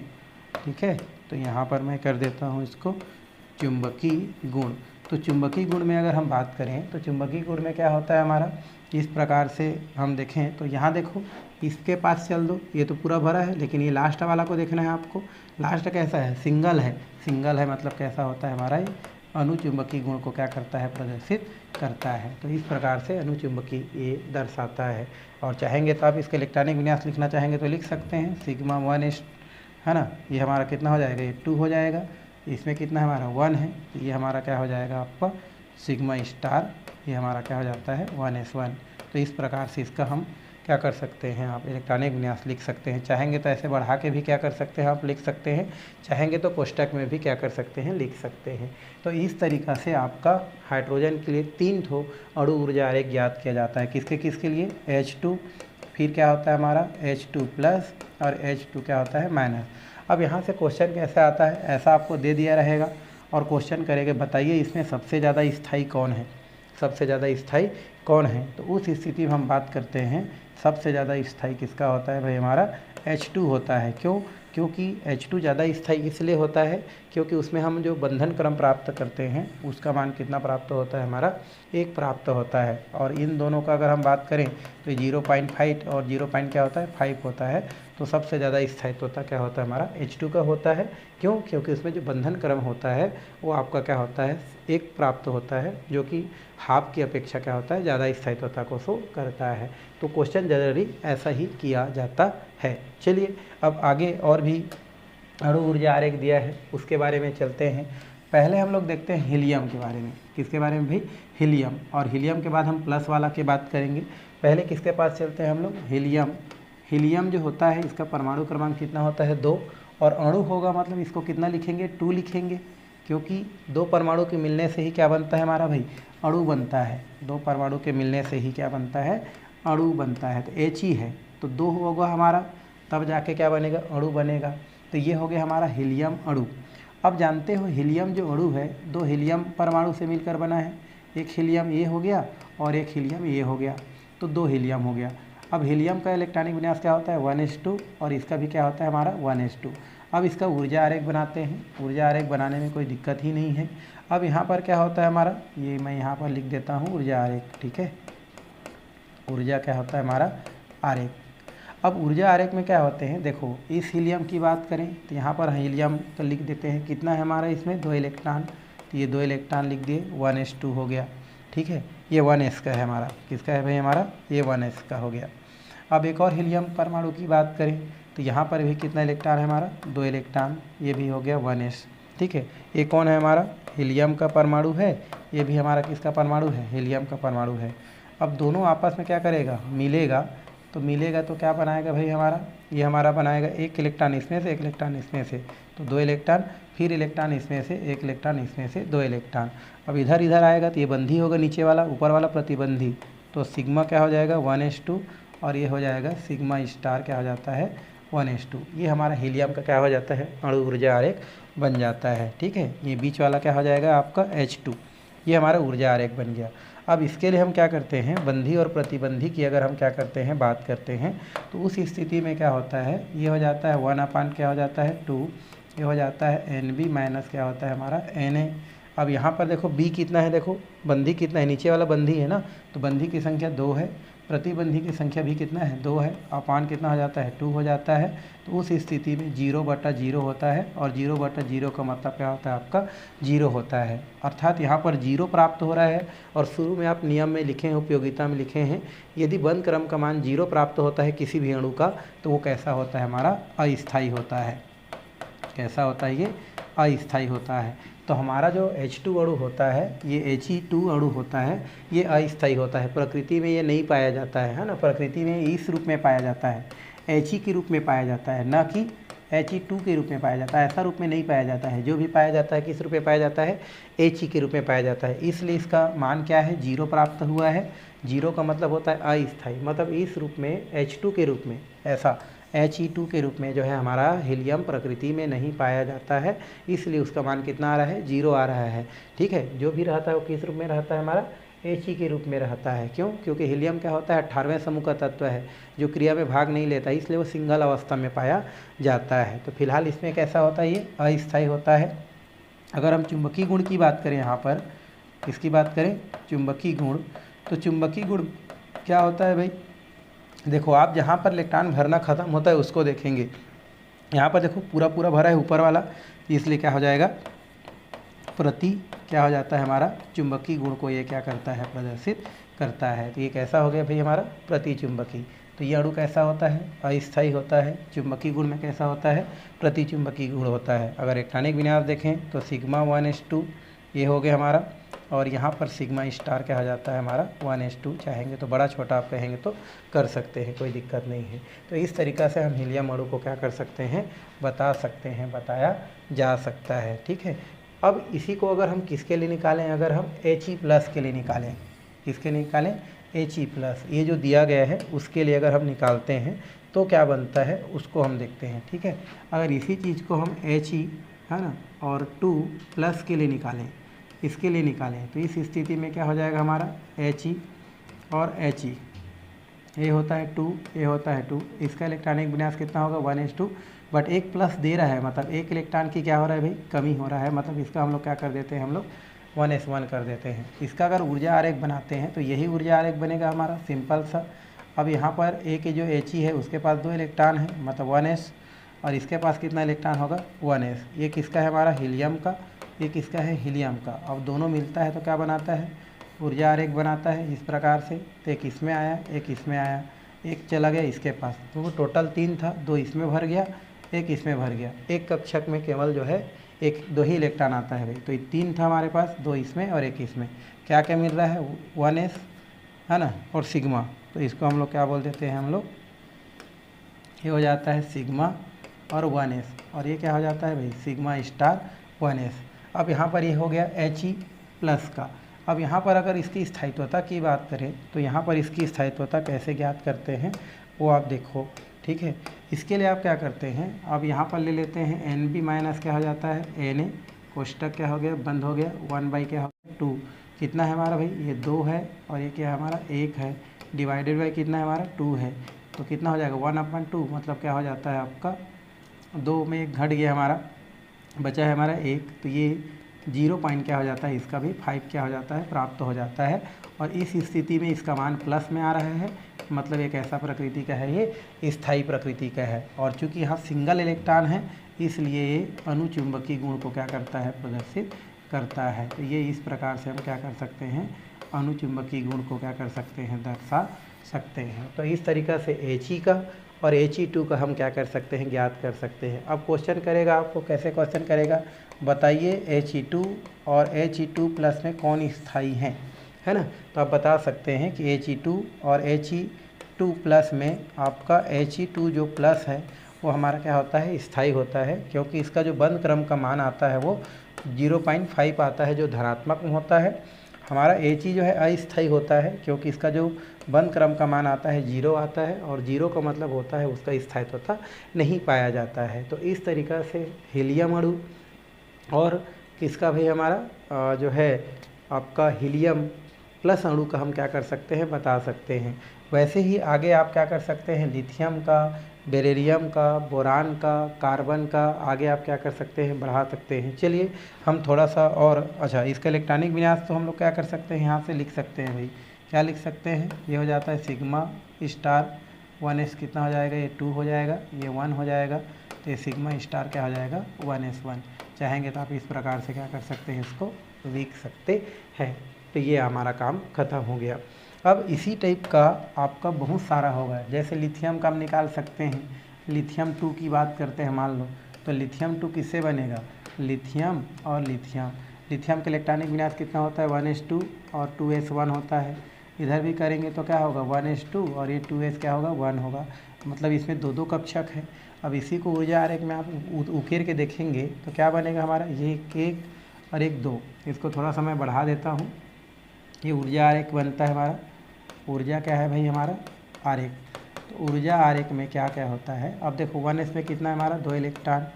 ठीक है, तो यहाँ पर मैं कर देता हूँ इसको चुंबकीय गुण। तो चुंबकीय गुण में अगर हम बात करें तो चुंबकीय गुण में क्या होता है हमारा, इस प्रकार से हम देखें तो यहाँ देखो इसके पास चल दो, ये तो पूरा भरा है, लेकिन ये लास्ट वाला को देखना है आपको। लास्ट कैसा है, सिंगल है, सिंगल है मतलब कैसा होता है हमारा ये अनुचुंबकीय गुण को क्या करता है प्रदर्शित करता है। तो इस प्रकार से अनुचुंबकीय ये दर्शाता है। और चाहेंगे तो आप इसका इलेक्ट्रॉनिक विन्यास लिखना चाहेंगे तो लिख सकते हैं, सिग्मा 1 है ना, ये हमारा कितना हो जाएगा, ये 2 हो जाएगा, इसमें कितना हमारा 1 है, तो ये हमारा क्या हो जाएगा आपका सिग्मा स्टार, ये हमारा क्या हो जाता है 1s1। तो इस प्रकार से इसका हम क्या कर सकते हैं, आप इलेक्ट्रॉनिक विन्यास लिख सकते हैं। चाहेंगे तो ऐसे बढ़ा के भी क्या कर सकते हैं आप लिख सकते हैं, चाहेंगे तो कोष्टक में भी क्या कर सकते हैं लिख सकते हैं। तो इस तरीक़ा से आपका हाइड्रोजन के लिए 3 ठो अणु ऊर्जा आरेख ज्ञात किया जाता है। किसके किसके लिए, H2, फिर क्या होता है हमारा H2 प्लस और H2 क्या होता है माइनस। अब यहाँ से क्वेश्चन कैसे आता है, ऐसा आपको दे दिया रहेगा और क्वेश्चन करेंगे बताइए इसमें सबसे ज़्यादा स्थायी कौन है, सबसे ज़्यादा स्थायी कौन है। तो उस स्थिति में हम बात करते हैं सबसे ज़्यादा स्थायी किसका होता है भाई हमारा H2 होता है। क्यों, क्योंकि H2 ज़्यादा स्थायी इसलिए होता है क्योंकि उसमें हम जो बंधन क्रम प्राप्त करते हैं उसका मान कितना प्राप्त होता है हमारा 1 प्राप्त होता है। और इन दोनों का अगर हम बात करें तो 0.5 और 0 क्या होता है 5 होता है। तो सबसे ज़्यादा स्थायित्वता क्या होता है हमारा H2 का होता है। क्यों, क्योंकि उसमें जो बंधन क्रम होता है वो आपका क्या होता है 1 प्राप्त होता है, जो कि हाफ की अपेक्षा क्या होता है ज़्यादा स्थायित्वता को शो करता है। तो क्वेश्चन जनरली ऐसा ही किया जाता है। चलिए अब आगे और भी अणु ऊर्जा आरेख दिया है उसके बारे में चलते हैं। पहले हम लोग देखते हैं हीलियम के बारे में। किसके बारे में भाई, हीलियम। और हीलियम के बाद हम प्लस वाला की बात करेंगे। पहले किसके पास चलते हैं हम लोग, हीलियम। हीलियम जो होता है इसका परमाणु क्रमांक कितना होता है 2, और अणु होगा मतलब इसको कितना लिखेंगे 2 लिखेंगे, क्योंकि 2 परमाणु के मिलने से ही क्या बनता है हमारा भाई अणु बनता है। 2 परमाणु के मिलने से ही क्या बनता है अणु बनता है। तो H ही है तो 2 होगा हमारा, तब जाके क्या बनेगा अणु बनेगा। तो ये हो गया हमारा हीलियम अणु। अब जानते हो हीलियम जो अणु है 2 हीलियम परमाणु से मिलकर बना है। एक हीलियम ये हो गया और एक हीलियम ये हो गया, तो 2 हीलियम हो गया। अब हीलियम का इलेक्ट्रॉनिक विन्यास क्या होता है 1s2 और इसका भी क्या होता है हमारा 1s2। अब इसका ऊर्जा आरेख बनाते हैं। ऊर्जा आरेख बनाने में कोई दिक्कत ही नहीं है। अब यहाँ पर क्या होता है हमारा, ये मैं यहाँ पर लिख देता हूँ ऊर्जा आरेख, ठीक है। ऊर्जा क्या होता है हमारा आरेख। अब ऊर्जा आरेख में क्या होते हैं, देखो इस हीलियम की बात करें तो यहाँ पर हीलियम का लिख देते हैं, कितना है हमारा इसमें 2 इलेक्ट्रॉन, तो ये 2 इलेक्ट्रॉन लिख दिए 1s2 हो गया, ठीक है। ये 1s का है हमारा, किसका है भाई हमारा ये 1s का हो गया। अब एक और हीलियम परमाणु की बात करें तो यहाँ पर भी कितना इलेक्ट्रॉन है हमारा 2 इलेक्ट्रॉन, ये भी हो गया 1s, ठीक है। ये कौन है हमारा हीलियम का परमाणु है, ये भी हमारा किसका परमाणु है हीलियम का परमाणु है। अब दोनों आपस में क्या करेगा मिलेगा, तो मिलेगा तो क्या बनाएगा भाई हमारा, ये हमारा बनाएगा 1 इलेक्ट्रॉन इसमें से 1 इलेक्ट्रॉन इसमें से, तो 2 इलेक्ट्रॉन, फिर इलेक्ट्रॉन इसमें से 1 इलेक्ट्रॉन इसमें से 2 इलेक्ट्रॉन। अब इधर इधर आएगा तो ये बंधी होगा नीचे वाला, ऊपर वाला प्रतिबंधी, तो सिग्मा क्या हो जाएगा 1s2 और ये हो जाएगा सिग्मा स्टार क्या हो जाता है 1s2। ये हमारा हीलियम का क्या हो जाता है अणु ऊर्जा आरेख बन जाता है, ठीक है। ये बीच वाला क्या हो जाएगा आपका H2, ये हमारा ऊर्जा आरेख बन गया। अब इसके लिए हम क्या करते हैं बंधी और प्रतिबंधी की अगर हम क्या करते हैं बात करते हैं तो उस स्थिति में क्या होता है, ये हो जाता है 1 क्या हो जाता है 2, ये हो जाता है NB माइनस क्या होता है हमारा Na। अब यहाँ पर देखो B कितना है, देखो बंधी कितना है, नीचे वाला बंधी है ना, तो बंधी की संख्या 2 है, प्रतिबंधी की संख्या भी कितना है 2 है, अपान कितना हो जाता है 2 हो जाता है। तो उस स्थिति में 0/0 होता है, और 0/0 का मतलब क्या होता है आपका 0 होता है, अर्थात यहाँ पर 0 प्राप्त हो रहा है। और शुरू में आप नियम में लिखे हैं, उपयोगिता में लिखे हैं, यदि बंध क्रम का मान 0 प्राप्त होता है किसी भी अणु का तो वो कैसा होता है हमारा अस्थायी होता है। कैसा होता है ये अस्थायी होता है। तो हमारा जो H2 अणु होता है ये He2 अणु होता है, ये अस्थायी होता है, प्रकृति में ये नहीं पाया जाता है ना, प्रकृति में इस रूप में पाया जाता है He के रूप में पाया जाता है, ना कि He2 के रूप में पाया जाता है, ऐसा रूप में नहीं पाया जाता है। जो भी पाया जाता है किस रूप में पाया जाता है, He के रूप में पाया जाता है। इसलिए इसका मान क्या है, 0 प्राप्त हुआ है। 0 का मतलब होता है अस्थायी, मतलब इस रूप में H2 के रूप में, ऐसा He2 के रूप में जो है हमारा हीलियम प्रकृति में नहीं पाया जाता है, इसलिए उसका मान कितना आ रहा है, 0 आ रहा है। ठीक है, जो भी रहता है वो किस रूप में रहता है, हमारा He के रूप में रहता है। क्यों? क्योंकि हीलियम क्या होता है, 18वें समूह का तत्व है जो क्रिया में भाग नहीं लेता, इसलिए वो सिंगल अवस्था में पाया जाता है। तो फिलहाल इसमें कैसा होता है, ये अस्थायी होता है। अगर हम चुंबकीय गुण की बात करें, यहाँ पर किसकी बात करें, चुंबकीय गुण, तो चुंबकीय गुण क्या होता है भाई, देखो आप जहाँ पर इलेक्ट्रॉन भरना खत्म होता है उसको देखेंगे। यहाँ पर देखो पूरा पूरा भरा है ऊपर वाला, इसलिए क्या हो जाएगा, प्रति क्या हो जाता है हमारा, चुंबकीय गुण को ये क्या करता है, प्रदर्शित करता है। तो ये कैसा हो गया भाई हमारा प्रति चुंबकीय। तो ये अणु कैसा होता है, अस्थायी होता है। चुंबकीय गुण में कैसा होता है, प्रति चुंबकीय गुण होता है। अगर इलेक्ट्रॉनिक विन्यास देखें तो सिग्मा 1s2 ये हो गया हमारा, और यहाँ पर सिग्मा स्टार क्या हो जाता है हमारा 1s2। चाहेंगे तो बड़ा छोटा आप कहेंगे तो कर सकते हैं, कोई दिक्कत नहीं है। तो इस तरीक़ा से हम हीलियम अणु को क्या कर सकते हैं, बता सकते हैं, बताया जा सकता है। ठीक है, अब इसी को अगर हम किसके लिए निकालें, अगर हम He+ के लिए निकालें, किसके लिए निकालें, He+, ये जो दिया गया है उसके लिए अगर हम निकालते हैं तो क्या बनता है उसको हम देखते हैं। ठीक है, अगर इसी चीज़ को हम He है ना और 2+ के लिए निकालें, इसके लिए निकालें, तो इस स्थिति में क्या हो जाएगा हमारा He और He, ये होता है 2, ये होता है 2। इसका इलेक्ट्रॉनिक विन्यास कितना होगा 1s2, बट एक प्लस दे रहा है, मतलब एक इलेक्ट्रॉन की क्या हो रहा है भाई, कमी हो रहा है। मतलब इसका हम लोग क्या कर देते हैं, हम लोग 1s1 कर देते हैं। इसका अगर ऊर्जा आरेख बनाते हैं तो यही ऊर्जा आरेख बनेगा हमारा, सिंपल सा। अब यहाँ पर ए के जो He है उसके पास 2 इलेक्ट्रॉन है, मतलब 1s, और इसके पास कितना इलेक्ट्रॉन होगा 1s। ये किसका है हमारा, हीलियम का, ये किसका है, हीलियम का। अब दोनों मिलता है तो क्या बनाता है, ऊर्जा आरेख बनाता है इस प्रकार से। तो एक इसमें आया, एक इसमें आया, एक चला गया इसके पास, तो वो टोटल 3 था, 2 इसमें भर गया, एक इसमें भर गया। एक कक्षक में केवल जो है 2 ही इलेक्ट्रॉन आता है भाई, तो ये 3 था हमारे पास, 2 इसमें और एक इसमें। क्या क्या मिल रहा है, 1s है ना और सिग्मा, तो इसको हम लोग क्या बोल देते हैं, हम लोग ये हो जाता है सिग्मा और 1s, और ये क्या हो जाता है भाई सिग्मा स्टार 1s। अब यहाँ पर ये हो गया He+ का। अब यहाँ पर अगर इसकी स्थायित्वता की बात करें तो यहाँ पर इसकी स्थायित्वता कैसे ज्ञात करते हैं वो आप देखो। ठीक है, इसके लिए आप क्या करते हैं, अब यहाँ पर ले लेते हैं NB माइनस क्या हो जाता है Na, कोष्टक क्या हो गया, बंद हो गया, 1 बाई क्या हो गया 2। कितना है हमारा भाई, ये 2 है, और ये क्या है हमारा 1 है, डिवाइडेड बाई कितना है हमारा 2 है, तो कितना हो जाएगा 1/2, मतलब क्या हो जाता है आपका 2 में 1 घट गया हमारा, बचा है हमारा 1, तो ये 0 पॉइंट क्या हो जाता है, इसका भी 5 क्या हो जाता है, प्राप्त हो जाता है। और इस स्थिति में इसका मान प्लस में आ रहा है, मतलब एक ऐसा प्रकृति का है, ये स्थायी प्रकृति का है। और चूंकि यहाँ सिंगल इलेक्ट्रॉन है इसलिए ये अनुचुंबकीय गुण को क्या करता है, प्रदर्शित करता है। तो ये इस प्रकार से हम क्या कर सकते हैं, अनुचुंबकीय गुण को क्या कर सकते हैं, दर्शा सकते हैं। तो इस तरीक़ा से He का और He2 का हम क्या कर सकते हैं, ज्ञात कर सकते हैं। अब क्वेश्चन करेगा आपको, कैसे क्वेश्चन करेगा, बताइए He2 और He2+ में कौन स्थायी हैं, है ना। तो आप बता सकते हैं कि He2 और He2+ में आपका He2 जो प्लस है वो हमारा क्या होता है, स्थायी होता है, क्योंकि इसका जो बंद क्रम का मान आता है वो 0.5 आता है, जो धनात्मक में होता है। हमारा He जो है अस्थायी होता है, क्योंकि इसका जो बंद क्रम का मान आता है 0 आता है, और 0 का मतलब होता है उसका स्थायित्वता नहीं पाया जाता है। तो इस तरीक़ा से हीलियम अणु और किसका भाई हमारा जो है आपका हीलियम प्लस अणु का हम क्या कर सकते हैं, बता सकते हैं। वैसे ही आगे आप क्या कर सकते हैं, लिथियम का, बेरिलियम का, बोरान का, कार्बन का, आगे आप क्या कर सकते हैं, बढ़ा सकते हैं। चलिए हम थोड़ा सा और, अच्छा इसका इलेक्ट्रॉनिक विन्यास तो हम लोग क्या कर सकते हैं, यहाँ से लिख सकते हैं भाई, क्या लिख सकते हैं, ये हो जाता है सिग्मा स्टार 1s, कितना हो जाएगा, ये 2 हो जाएगा, ये 1 हो जाएगा, तो ये सिग्मा स्टार क्या हो जाएगा 1s1। चाहेंगे तो आप इस प्रकार से क्या कर सकते हैं, इसको लिख सकते हैं। तो ये हमारा काम ख़त्म हो गया। अब इसी टाइप का आपका बहुत सारा होगा, जैसे लिथियम का हम निकाल सकते हैं। लिथियम 2 की बात करते हैं मान लो, तो लिथियम 2 किससे बनेगा, लिथियम और लिथियम। लिथियम का इलेक्ट्रॉनिक विन्यास कितना होता है 1s2 और 2s1 होता है। इधर भी करेंगे तो क्या होगा 1s2 और ये 2s क्या होगा 1 होगा। मतलब इसमें दो दो कक्षक है। अब इसी को ऊर्जा आरेख में आप उकेर के देखेंगे तो क्या बनेगा हमारा, ये एक और एक दो। इसको थोड़ा सा मैं बढ़ा देता हूँ। ये ऊर्जा आरेख बनता है हमारा। ऊर्जा क्या है भाई हमारा, आरेख। तो ऊर्जा आरेख में क्या क्या होता है, अब देखो 1s में कितना है हमारा, 2 इलेक्ट्रॉन।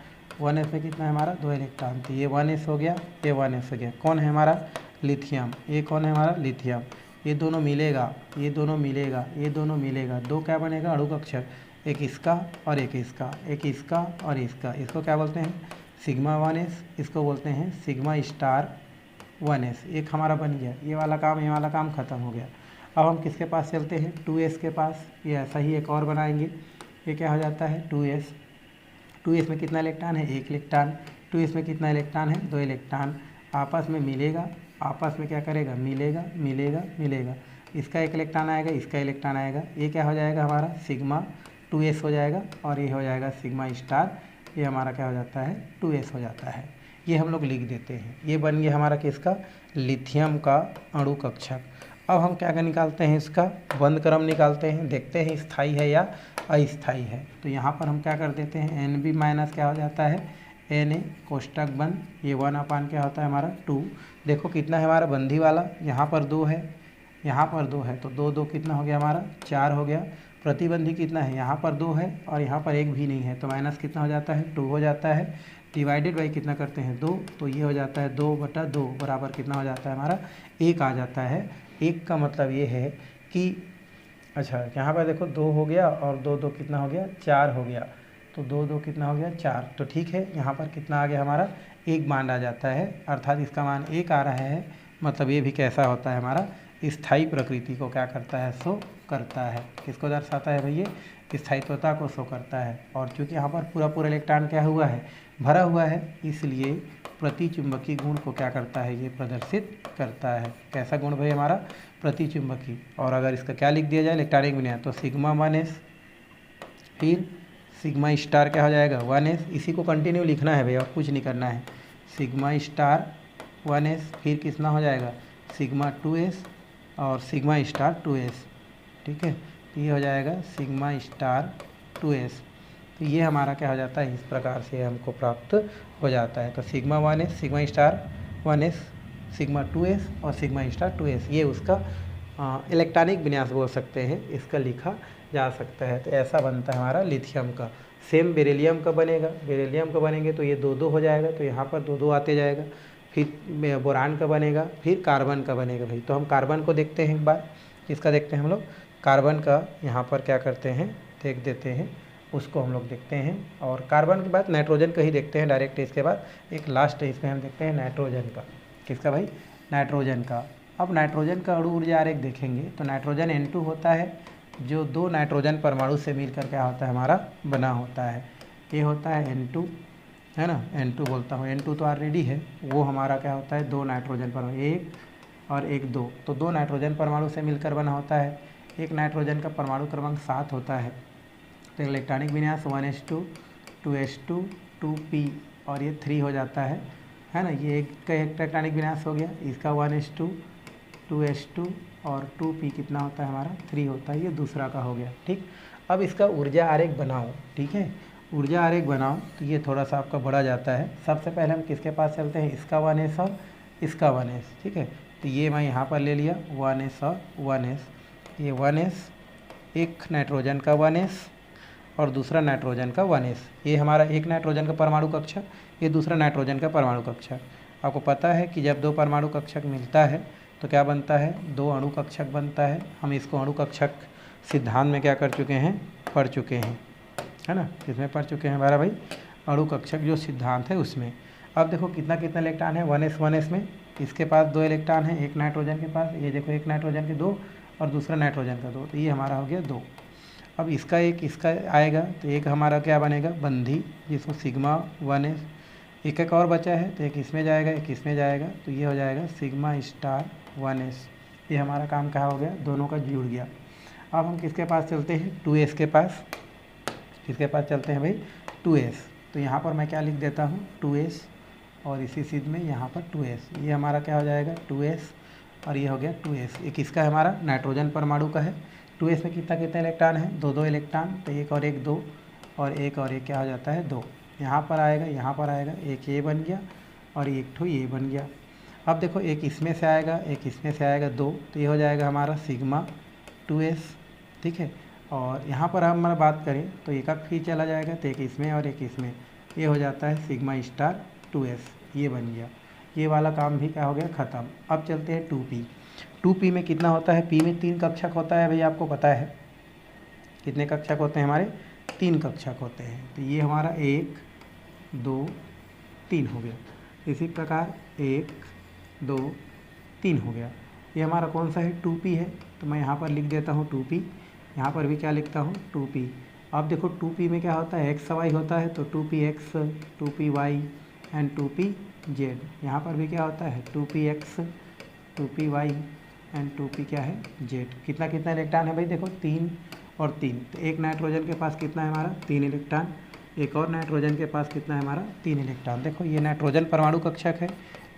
1s में कितना है हमारा, 2 इलेक्ट्रॉन। तो ये 1s हो गया, ये 1s हो गया। कौन है हमारा, लिथियम। ये कौन है हमारा, लिथियम। ये दोनों मिलेगा, ये दोनों मिलेगा, ये दोनों मिलेगा, दो क्या बनेगा, अणु कक्षक। एक इसका और एक इसका, एक इसका और इसका। इसको क्या बोलते हैं, सिग्मा 1s। इसको बोलते हैं सिग्मा स्टार 1s। एक हमारा बन गया, ये वाला काम ख़त्म हो गया। अब हम किसके पास चलते हैं, 2s के पास। ये ऐसा ही एक और बनाएंगे। ये क्या हो जाता है, 2s। 2s में कितना इलेक्ट्रॉन है, 1 इलेक्ट्रॉन। 2s में कितना इलेक्ट्रॉन है, 2 इलेक्ट्रॉन। आपस में मिलेगा, आपस में क्या करेगा, मिलेगा मिलेगा मिलेगा। इसका 1 इलेक्ट्रॉन आएगा, इसका इलेक्ट्रॉन आएगा। ये क्या हो जाएगा हमारा, सिग्मा 2s हो जाएगा। और ये हो जाएगा सिग्मा स्टार। ये हमारा क्या हो जाता है, 2s हो जाता है। ये हम लोग लिख देते हैं। ये बन गया हमारा किसका, लिथियम का अणु कक्षक। अब हम क्या निकालते हैं, इसका बंध क्रम निकालते हैं, देखते हैं स्थाई है या अस्थाई है। तो यहाँ पर हम क्या कर देते हैं, Nb माइनस क्या हो जाता है, Na कोष्टक बंद। ये 1 अपान क्या होता है हमारा 2। देखो कितना है हमारा बंधी वाला, यहाँ पर 2 है, यहाँ पर 2 है, तो 2 2 कितना हो गया हमारा, 4 हो गया। प्रतिबंधी कितना है, यहाँ पर 2 है और यहाँ पर 1 भी नहीं है, तो माइनस कितना हो जाता है, 2 हो जाता है। डिवाइडेड बाई कितना करते हैं, 2, तो ये हो जाता है 2/2 बराबर कितना हो जाता है हमारा, 1 आ जाता है। 1 का मतलब ये है कि अच्छा यहाँ पर देखो 2 हो गया और 2 2 कितना हो गया, 4 हो गया। तो 2 2 कितना हो गया, 4। तो ठीक है, यहाँ पर कितना आ गया हमारा, 1 मान आ जाता है, अर्थात इसका मान 1 आ रहा है। मतलब ये भी कैसा होता है हमारा, स्थायी प्रकृति को क्या करता है, शो करता है। किसको दर्शाता है भैया, स्थायित्वता को शो करता है। और चूँकि यहाँ पर पूरा पूरा इलेक्ट्रॉन क्या हुआ है, भरा हुआ है, इसलिए प्रतिचुंबकीय गुण को क्या करता है, ये प्रदर्शित करता है। कैसा गुण भाई हमारा, प्रतिचुंबकीय। और अगर इसका क्या लिख दिया जाए, इलेक्ट्रॉनिक विन्यास, तो सिग्मा 1s, फिर सिग्मा स्टार क्या हो जाएगा 1s। इसी को कंटिन्यू लिखना है भैया, और कुछ नहीं करना है। सिग्मा स्टार 1s, फिर कितना हो जाएगा, सिग्मा 2s और सिग्मा स्टार 2s। ठीक है, तो ये हो जाएगा सिग्मा स्टार 2s। तो ये हमारा क्या हो जाता है, इस प्रकार से हमको प्राप्त हो जाता है। तो sigma 1s, sigma star 1s, sigma 2s और सिग्मा स्टार 2s, ये उसका इलेक्ट्रॉनिक विन्यास बोल सकते हैं, इसका लिखा जा सकता है। तो ऐसा बनता है हमारा लिथियम का। सेम बेरिलियम का बनेगा, बेरिलियम का बनेंगे तो ये 2 2 हो जाएगा, तो यहाँ पर 2 2 आते जाएगा। फिर बोरान का बनेगा, फिर कार्बन का बनेगा भाई। तो हम कार्बन को देखते हैं एक बार, इसका देखते हैं हम लोग। कार्बन का यहाँ पर क्या करते हैं, देख देते हैं, उसको हम लोग देखते हैं। और कार्बन के बाद नाइट्रोजन का ही देखते हैं डायरेक्ट। इसके बाद एक लास्ट है, इसमें हम देखते हैं नाइट्रोजन का। किसका भाई, नाइट्रोजन का। अब नाइट्रोजन का अणु ऊर्जा आरेख देखेंगे तो नाइट्रोजन N2 होता है, जो 2 नाइट्रोजन परमाणु से मिलकर क्या होता है हमारा, बना होता है। ये होता है N2, है ना, N2 बोलता हूँ। N2 तो ऑलरेडी है, वो हमारा क्या होता है, 2 नाइट्रोजन परमाणु, 1 और 1 2, तो 2 नाइट्रोजन परमाणु से मिलकर बना होता है। एक नाइट्रोजन का परमाणु क्रमांक 7 होता है। तो इलेक्ट्रॉनिक विन्यास 1s2 2s2 2p और ये 3 हो जाता है ना। ये एक का इलेक्ट्रॉनिक विन्यास हो गया, इसका 1s2 2s2 और 2p कितना होता है हमारा, 3 होता है। ये दूसरा का हो गया, ठीक। अब इसका ऊर्जा आरेख बनाओ, ठीक है, ऊर्जा आरेख बनाओ। तो ये थोड़ा सा आपका बढ़ा जाता है। सबसे पहले हम किसके पास चलते हैं, इसका 1s और इसका 1s, ठीक है। तो ये मैं यहाँ पर ले लिया 1s और 1s। ये 1s, एक नाइट्रोजन का 1s और दूसरा नाइट्रोजन का 1s। ये हमारा एक नाइट्रोजन का परमाणु कक्षक, ये दूसरा नाइट्रोजन का परमाणु कक्षक। आपको पता है कि जब 2 परमाणु कक्षक मिलता है तो क्या बनता है, 2 अणु कक्षक बनता है। हम इसको अणु कक्षक सिद्धांत में क्या कर चुके हैं, पढ़ चुके हैं, है ना। किसमें पढ़ चुके हैं हमारा भाई, अणु कक्षक जो सिद्धांत है उसमें। अब देखो कितना कितना इलेक्ट्रॉन है 1s में, इसके पास 2 इलेक्ट्रॉन है, एक नाइट्रोजन के पास। ये देखो एक नाइट्रोजन के 2 और दूसरा नाइट्रोजन का 2, तो ये हमारा हो गया 2। अब इसका एक इसका आएगा, तो एक हमारा क्या बनेगा, बंधी, जिसमें सिग्मा 1s। एक एक और बचा है, तो एक इसमें जाएगा, एक इसमें जाएगा, तो ये हो जाएगा सिग्मा स्टार 1s। ये हमारा काम क्या हो गया, दोनों का जुड़ गया। अब हम किसके पास चलते हैं, 2s के पास। किसके पास चलते हैं भाई, 2s। तो यहाँ पर मैं क्या लिख देता हूँ, 2s और इसी चीज़ में यहाँ पर 2s। ये हमारा क्या हो जाएगा 2s और ये हो गया 2s। एक इसका हमारा नाइट्रोजन परमाणु का है, 2s में कितना कितने इलेक्ट्रॉन है, 2 इलेक्ट्रॉन, तो एक और एक 2 और एक और एक क्या हो जाता है 2। यहाँ पर आएगा, यहाँ पर आएगा, एक ये बन गया और एक ठो ये बन गया। अब देखो एक इसमें से आएगा, एक इसमें से आएगा 2, तो ये हो जाएगा हमारा सिग्मा 2s, ठीक है। और यहाँ पर हमारा बात करें तो एक फिर चला जाएगा, तो एक इसमें और एक इसमें, ये हो जाता है सिग्मा स्टार 2s, ये बन गया। ये वाला काम भी क्या हो गया, ख़त्म। अब चलते हैं 2p। 2p में कितना होता है, p में 3 कक्षक होता है, भैया आपको पता है कितने कक्षक होते हैं हमारे, 3 कक्षक होते हैं। तो ये हमारा 1 2 3 हो गया। इसी प्रकार 1 2 3 हो गया। ये हमारा कौन सा है, 2p है, तो मैं यहाँ पर लिख देता हूँ 2p। यहाँ पर भी क्या लिखता हूँ 2p। अब देखो 2p में क्या होता है, x y होता है, तो 2px 2py एंड 2pz। यहाँ पर भी क्या होता है 2px 2py एंड 2p क्या है z। कितना कितना इलेक्ट्रॉन है भाई, देखो 3 और 3, तो एक नाइट्रोजन के पास कितना है हमारा 3 इलेक्ट्रॉन, एक और नाइट्रोजन के पास कितना है हमारा 3 इलेक्ट्रॉन। देखो ये नाइट्रोजन परमाणु कक्षक है,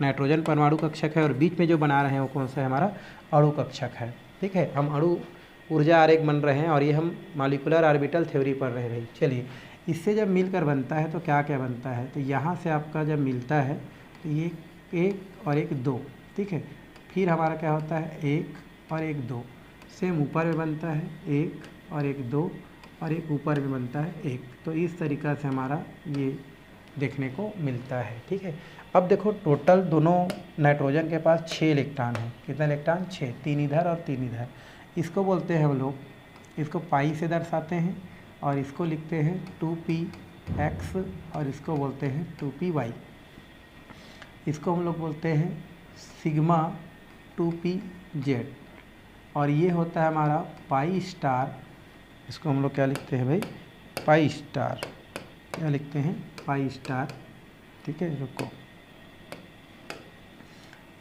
नाइट्रोजन परमाणु कक्षक है, और बीच में जो बना रहे हैं वो कौन सा है हमारा अणु कक्षक है, ठीक है। हम अणु ऊर्जा आरेख बन रहे हैं और ये हम मॉलिक्यूलर ऑर्बिटल थ्योरी पढ़ रहे हैं भाई। चलिए, इससे जब मिलकर बनता है तो क्या क्या बनता है, तो यहाँ से आपका जब मिलता है तो ये 1 और 1 2, ठीक है। फिर हमारा क्या होता है 1 और 1 2, सेम ऊपर में बनता है 1 और 1 2 और एक ऊपर में बनता है 1। तो इस तरीक़ा से हमारा ये देखने को मिलता है, ठीक है। अब देखो टोटल दोनों नाइट्रोजन के पास 6 इलेक्ट्रॉन है। कितना इलेक्ट्रॉन, 6, 3 इधर और 3 इधर। इसको बोलते हैं हम लोग, इसको पाई से दर्शाते हैं और इसको लिखते हैं 2px और इसको बोलते हैं 2py। इसको हम लोग बोलते हैं सिग्मा 2pz और ये होता है हमारा पाई स्टार। इसको हम लोग क्या लिखते हैं भाई, पाई स्टार, क्या लिखते हैं पाई स्टार, ठीक है। रुको,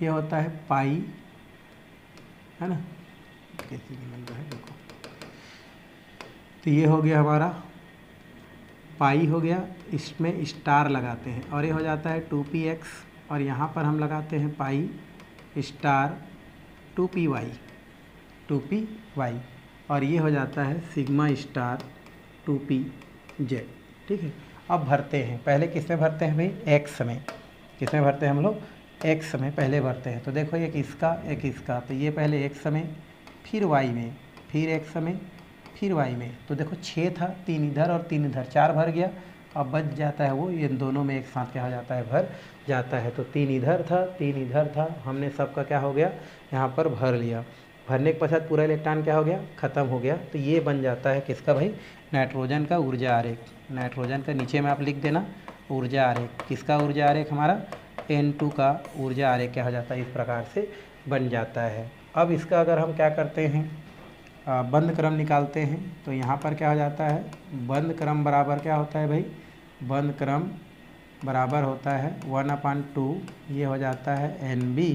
ये होता है पाई, है ना, कैसे बन रहा है देखो। तो ये हो गया हमारा पाई हो गया, इसमें स्टार लगाते हैं और ये हो जाता है 2px और यहाँ पर हम लगाते हैं पाई स्टार 2py और ये हो जाता है सिग्मा स्टार 2pz, ठीक है। अब भरते हैं, पहले किस में भरते हैं भाई, x में। किस में भरते हैं हम लोग, x में पहले भरते हैं। तो देखो एक इसका एक इसका, तो ये पहले x में, फिर y में, फिर x में, फिर y में। तो देखो 6 था, 3 इधर और 3 इधर, 4 भर गया। अब बच जाता है वो, इन दोनों में एक साथ क्या हो जाता है, भर जाता है। तो 3 इधर था, 3 इधर था, हमने सबका क्या हो गया यहाँ पर भर लिया। भरने के पश्चात पूरा इलेक्ट्रॉन क्या हो गया, ख़त्म हो गया। तो ये बन जाता है किसका भाई, नाइट्रोजन का ऊर्जा आरेख। नाइट्रोजन का नीचे में आप लिख देना ऊर्जा आरेख। किसका ऊर्जा आरेख, हमारा N2 का ऊर्जा आरेख क्या हो जाता है, इस प्रकार से बन जाता है। अब इसका अगर हम क्या करते हैं, बंद क्रम निकालते हैं, तो यहाँ पर क्या हो जाता है, बंद क्रम बराबर क्या होता है भाई, बंद क्रम बराबर होता है 1/2, ये हो जाता है NB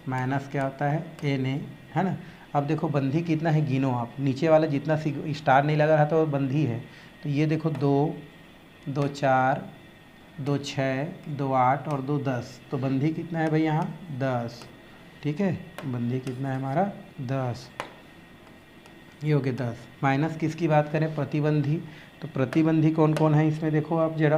माइनस क्या होता है Na, है ना। अब देखो बंधी कितना है, गिनो आप, नीचे वाला जितना स्टार नहीं लगा रहा तो वो बंधी है। तो ये देखो 2 2 4 2 6 2 8 और 2 10, तो बंधी कितना है भाई यहाँ 10, ठीक है। बंधी कितना है हमारा 10, ये हो गया 10। माइनस किसकी बात करें, प्रतिबंधी। तो प्रतिबंधी कौन कौन है इसमें, देखो आप जरा,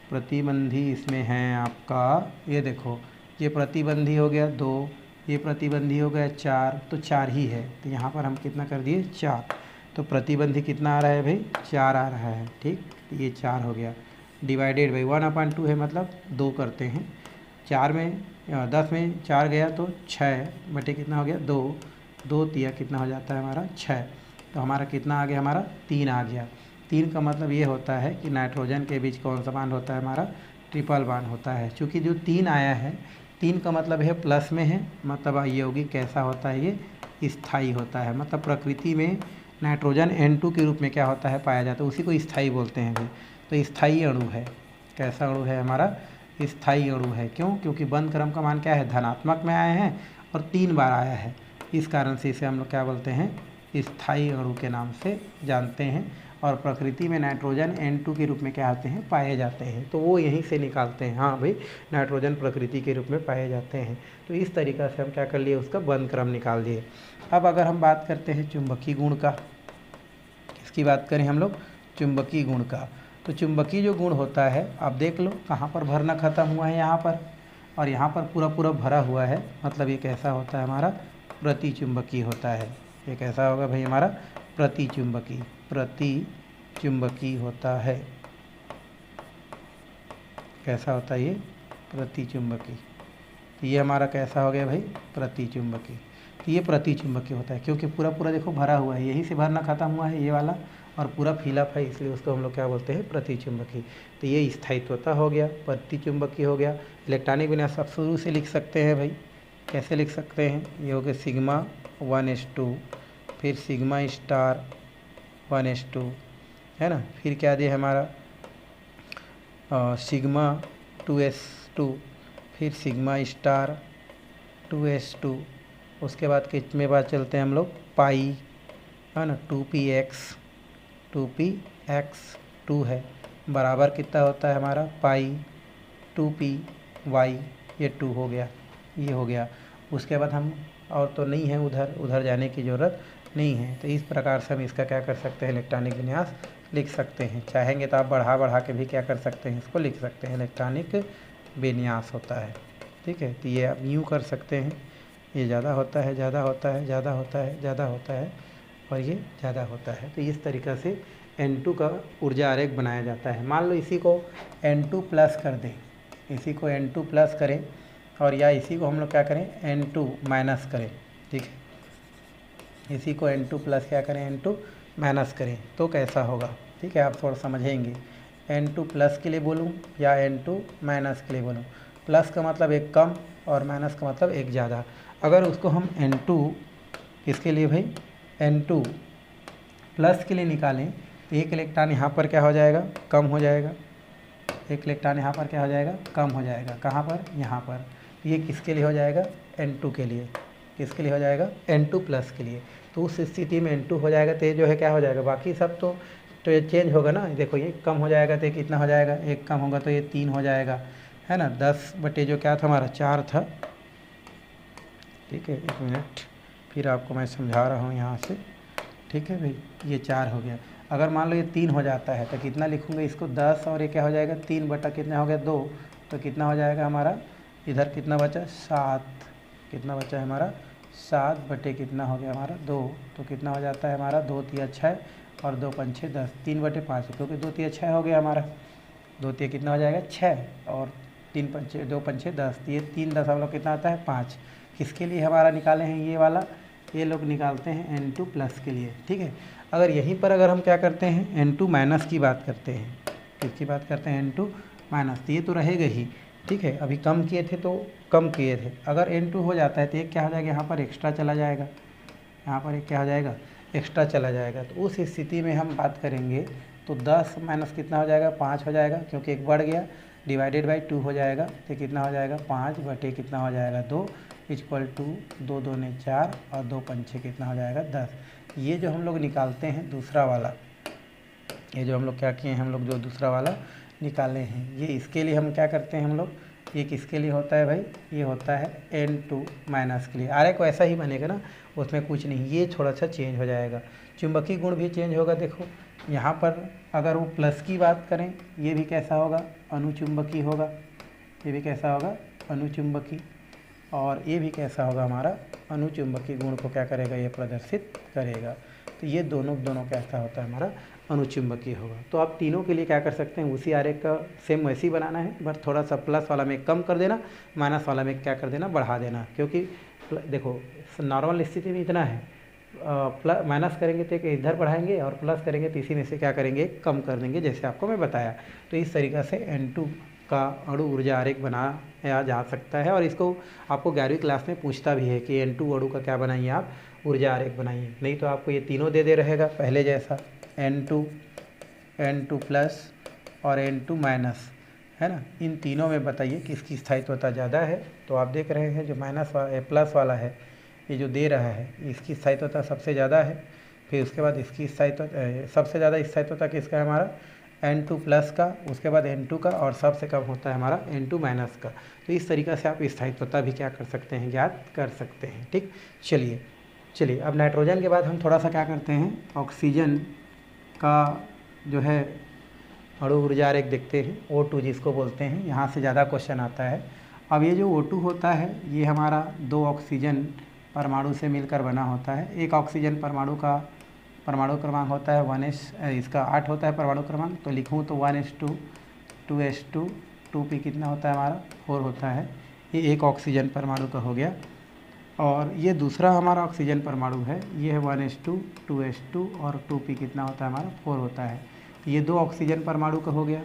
प्रतिबंधी इसमें हैं आपका, ये देखो, ये प्रतिबंधी हो गया 2, ये प्रतिबंधी हो गया 4, तो 4 ही है। तो यहाँ पर हम कितना कर दिए 4, तो प्रतिबंधी कितना आ रहा है भाई 4 आ रहा है, ठीक। ये 4 हो गया, डिवाइडेड बाई 1/2 है, मतलब 2 करते हैं। 4 में 10 में 4 गया तो 6 बटे कितना हो गया 2, 2 तिया कितना हो जाता है हमारा 6। तो हमारा कितना आ गया, हमारा 3 आ गया। 3 का मतलब ये होता है कि नाइट्रोजन के बीच कौन सा बांड होता है, हमारा ट्रिपल बांड होता है। चूँकि जो 3 आया है, 3 का मतलब है प्लस में है, मतलब यौगिक कैसा होता है, ये स्थायी होता है। मतलब प्रकृति में नाइट्रोजन N2 के रूप में क्या होता है, पाया जाता है, उसी को स्थायी बोलते हैं भाई। तो स्थायी अणु है, कैसा अणु है हमारा, स्थायी अणु है। क्यों, क्योंकि बंद क्रम का मान क्या है, धनात्मक में आए हैं और 3 बार आया है, इस कारण से इसे हम लोग क्या बोलते हैं, स्थायी अणु के नाम से जानते हैं। और प्रकृति में नाइट्रोजन N2 के रूप में क्या होते हैं, पाए जाते हैं। तो वो यहीं से निकालते हैं, हाँ भाई नाइट्रोजन प्रकृति के रूप में पाए जाते हैं। तो इस तरीक़ा से हम क्या कर लिए, उसका बंद क्रम निकाल दिए। अब अगर हम बात करते हैं चुंबकीय गुण का, किसकी बात करें हम लोग, चुंबकीय गुण का। तो चुंबकीय जो गुण होता है, आप देख लो कहाँ पर भरना ख़त्म हुआ है, यहाँ पर, और यहाँ पर पूरा पूरा भरा हुआ है, मतलब ये कैसा होता है हमारा, प्रतिचुंबकीय होता है। ये कैसा होगा भाई हमारा, प्रतिचुंबकीय, प्रतिचुंबकीय होता है। कैसा होता है ये, प्रतिचुंबकीय। तो ये हमारा कैसा हो गया भाई, प्रतिचुंबकीय। तो ये प्रतिचुंबकीय होता है क्योंकि पूरा पूरा देखो भरा हुआ है, यहीं से भरना ख़त्म हुआ है ये वाला, और पूरा फिलअप है, इसलिए उसको हम लोग क्या बोलते हैं, प्रतिचुंबकीय। तो ये स्थायित्वता हो गया, प्रतिचुंबकीय हो गया। इलेक्ट्रॉनिक विन्यास आप शुरू से लिख सकते हैं भाई, कैसे लिख सकते हैं, ये हो गया सिग्मा 1s2, फिर सिग्मा स्टार 1s2, है ना, फिर क्या दिया हमारा सिग्मा 2s2, फिर सिग्मा स्टार 2s2, उसके बाद कितने बार चलते हैं हम लोग, पाई, है ना, 2px है, बराबर कितना होता है हमारा, पाई 2py, ये 2 हो गया, ये हो गया। उसके बाद हम और तो नहीं है, उधर जाने की ज़रूरत नहीं है। तो इस प्रकार से हम इसका क्या कर सकते हैं, इलेक्ट्रॉनिक विन्यास लिख सकते हैं। चाहेंगे तो आप बढ़ा के भी क्या कर सकते हैं, इसको लिख सकते हैं, इलेक्ट्रॉनिक विन्यास होता है। ठीक है, तो ये आप यूँ कर सकते हैं, ये ज़्यादा होता है, ज़्यादा होता है, ज़्यादा होता है, ज़्यादा होता है, और ये ज़्यादा होता है। तो इस तरीक़ा से N2 का ऊर्जा आरेख बनाया जाता है। मान लो इसी को N2 प्लस कर दें, इसी को N2 प्लस करें, और या इसी को हम लोग क्या करें, N2 माइनस करें। ठीक है, इसी को N2 प्लस क्या करें, N2 माइनस करें, तो कैसा होगा। ठीक है, आप थोड़ा समझेंगे। N2 प्लस के लिए बोलूँ या N2 माइनस के लिए बोलूँ। प्लस का मतलब एक कम और माइनस का मतलब एक ज़्यादा। अगर उसको हम N2 किसके लिए भाई, N2 प्लस के लिए निकालें, तो एक इलेक्ट्रॉन यहाँ पर क्या हो जाएगा, कम हो जाएगा, एक इलेक्ट्रॉन यहाँ पर क्या हो जाएगा, कम हो जाएगा। कहाँ पर, यहाँ पर। ये किसके लिए हो जाएगा, N2 के लिए। किसके लिए हो जाएगा, N2 प्लस के लिए। तो उस स्थिति में N2 हो जाएगा, तो ये जो है क्या हो जाएगा, बाकी सब तो ये चेंज होगा ना। देखो ये कम हो जाएगा तो ये कितना हो जाएगा, एक कम होगा तो ये 3 हो जाएगा, है ना। 10 बटे जो क्या था हमारा 4 था। ठीक है, 1 मिनट, फिर आपको मैं समझा रहा हूँ यहाँ से। ठीक है भाई, ये 4 हो गया। अगर मान लो ये 3 हो जाता है तो कितना लिखूँगा इसको, 10, और ये क्या हो जाएगा, 3 बटा कितना हो गया, 2, तो कितना हो जाएगा हमारा, इधर कितना बचा, 7, कितना बचा है हमारा, 7 बटे कितना हो गया हमारा, 2, तो कितना हो जाता है हमारा, 2 तिया 6 और 2 पंछे 10, 3 बटे 5, क्योंकि 2 तिया 6 हो गया हमारा, 2 तिया कितना हो जाएगा 6, और 3 पंछे 2 पंछे 10, ये 3 दशमलव कितना आता है 5। किसके लिए हमारा निकाले हैं ये वाला, ये लोग निकालते हैं N2 प्लस के लिए। ठीक है, अगर यहीं पर अगर हम क्या करते हैं, N2 माइनस की बात करते हैं, किसकी बात करते हैं, N2 माइनस, तो ये तो रहेगा ही। ठीक है, अभी कम किए थे तो कम किए थे, अगर N2 हो जाता है तो एक क्या हो जाएगा, यहाँ पर एक्स्ट्रा चला जाएगा, यहाँ पर एक क्या हो जाएगा, एक्स्ट्रा चला जाएगा। तो उस स्थिति में हम बात करेंगे तो 10 माइनस कितना हो जाएगा, 5 हो जाएगा, क्योंकि एक बढ़ गया, डिवाइडेड बाई 2 हो जाएगा, तो कितना हो जाएगा, 5 बटे कितना हो जाएगा 2, इक्वल टू 2 दूने 4 और 2 पंछे कितना हो जाएगा 10। ये जो हम लोग निकालते हैं दूसरा वाला, ये जो हम लोग क्या किए हैं, हम लोग जो दूसरा वाला निकाले हैं, ये इसके लिए हम क्या करते हैं हम लोग, ये किसके लिए होता है भाई, ये होता है N2 माइनस के लिए। आरेख वैसा ही बनेगा ना, उसमें कुछ नहीं, ये थोड़ा सा चेंज हो जाएगा, चुंबकीय गुण भी चेंज होगा। देखो यहाँ पर अगर वो प्लस की बात करें, ये भी कैसा होगा, अनुचुंबकीय होगा, ये भी कैसा होगा, अनुचुंबकीय, और ये भी कैसा होगा हमारा, अनुचुंबकीय गुण को क्या करेगा, ये प्रदर्शित करेगा। तो ये दोनों कैसा होता है हमारा, अनुचुंबकीय होगा। तो आप तीनों के लिए क्या कर सकते हैं, उसी आरेख का सेम वैसे ही बनाना है, बस थोड़ा सा प्लस वाला में कम कर देना, माइनस वाला में क्या कर देना, बढ़ा देना। क्योंकि देखो नॉर्मल स्थिति में इतना है, प्लस माइनस करेंगे तो एक इधर बढ़ाएंगे, और प्लस करेंगे तो इसी में से क्या करेंगे, कम कर देंगे, जैसे आपको मैं बताया। तो इस तरीक़ा से N2 का अणु ऊर्जा आरेख बनाया जा सकता है, और इसको आपको 11वीं क्लास में पूछता भी है कि N2 अणु का क्या बनाइए आप, ऊर्जा आरेख बनाइए। नहीं तो आपको ये तीनों दे रहेगा पहले जैसा, N2 प्लस और N2 माइनस, है ना। इन तीनों में बताइए किसकी स्थायित्वता ज़्यादा है। तो आप देख रहे हैं जो प्लस वाला है, ये जो दे रहा है, इसकी स्थायित्वता सबसे ज़्यादा है, फिर उसके बाद इसकी स्थायित्व सबसे ज़्यादा स्थायित्वता किसका है हमारा N2 प्लस का, उसके बाद N2 का, और सबसे कम होता है हमारा N2 माइनस का। तो इस तरीक़ा से आप स्थायित्वता भी क्या कर सकते हैं, ज्ञात कर सकते हैं। ठीक, चलिए अब नाइट्रोजन के बाद हम थोड़ा सा क्या करते हैं, ऑक्सीजन का जो है अणु ऊर्जा आरेख देखते हैं, O2 जिसको बोलते हैं। यहाँ से ज़्यादा क्वेश्चन आता है। अब ये जो O2 होता है ये हमारा 2 ऑक्सीजन परमाणु से मिलकर बना होता है। एक ऑक्सीजन परमाणु का परमाणु क्रमांक होता है 1s, इसका 8 होता है परमाणु क्रमांक। तो लिखूँ तो 1s2 2s2 2p कितना होता है हमारा 4 होता है। ये एक ऑक्सीजन परमाणु का हो गया। और ये दूसरा हमारा ऑक्सीजन परमाणु है, ये है 1s2 2s2 और 2p कितना होता है हमारा 4 होता है। ये 2 ऑक्सीजन परमाणु का हो गया।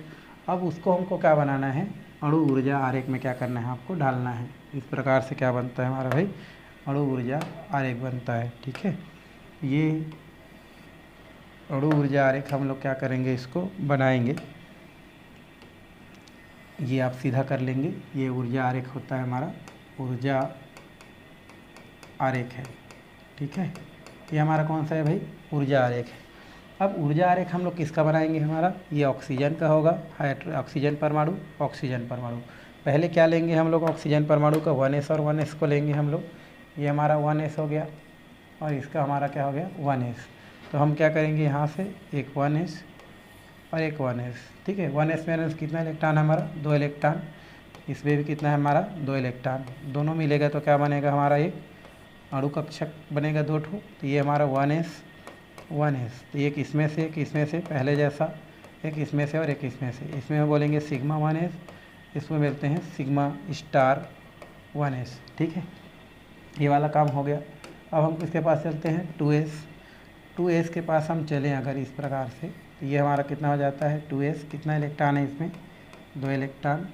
अब उसको हमको क्या बनाना है, अणु ऊर्जा आरेख में क्या करना है, आपको डालना है। इस प्रकार से क्या बनता है हमारा भाई, अणु ऊर्जा आरेख बनता है। ठीक है, ये अणु ऊर्जा आरेख हम लोग क्या करेंगे, इसको बनाएंगे। ये आप सीधा कर लेंगे, ये ऊर्जा आरेख होता है हमारा, ऊर्जा आरेख है। ठीक है, ये हमारा कौन सा है भाई, ऊर्जा आरेख है। अब ऊर्जा आरेख हम लोग किसका बनाएंगे, हमारा ये ऑक्सीजन का होगा, ऑक्सीजन परमाणु, ऑक्सीजन परमाणु। पहले क्या लेंगे हम लोग, ऑक्सीजन परमाणु का 1s और 1s को लेंगे हम लोग। ये हमारा 1s हो गया और इसका हमारा क्या हो गया 1s। तो हम क्या करेंगे, यहाँ से एक 1s और एक 1s। ठीक है, 1s में कितना इलेक्ट्रॉन है हमारा 2 इलेक्ट्रॉन, इसमें भी कितना है हमारा 2 इलेक्ट्रॉन, दोनों मिलेगा तो क्या बनेगा हमारा एक अणु कक्षक बनेगा 2 ठो। तो ये हमारा 1s 1s, तो एक इसमें से एक इसमें से, पहले जैसा, एक इसमें से और एक इसमें से। इसमें हम बोलेंगे सिग्मा 1s, इसमें मिलते हैं सिग्मा स्टार 1s। ठीक है, ये वाला काम हो गया। अब हम किसके पास चलते हैं, 2s के पास हम चलें अगर इस प्रकार से, तो ये हमारा कितना हो जाता है 2s, कितना इलेक्ट्रॉन है इसमें 2 इलेक्ट्रॉन,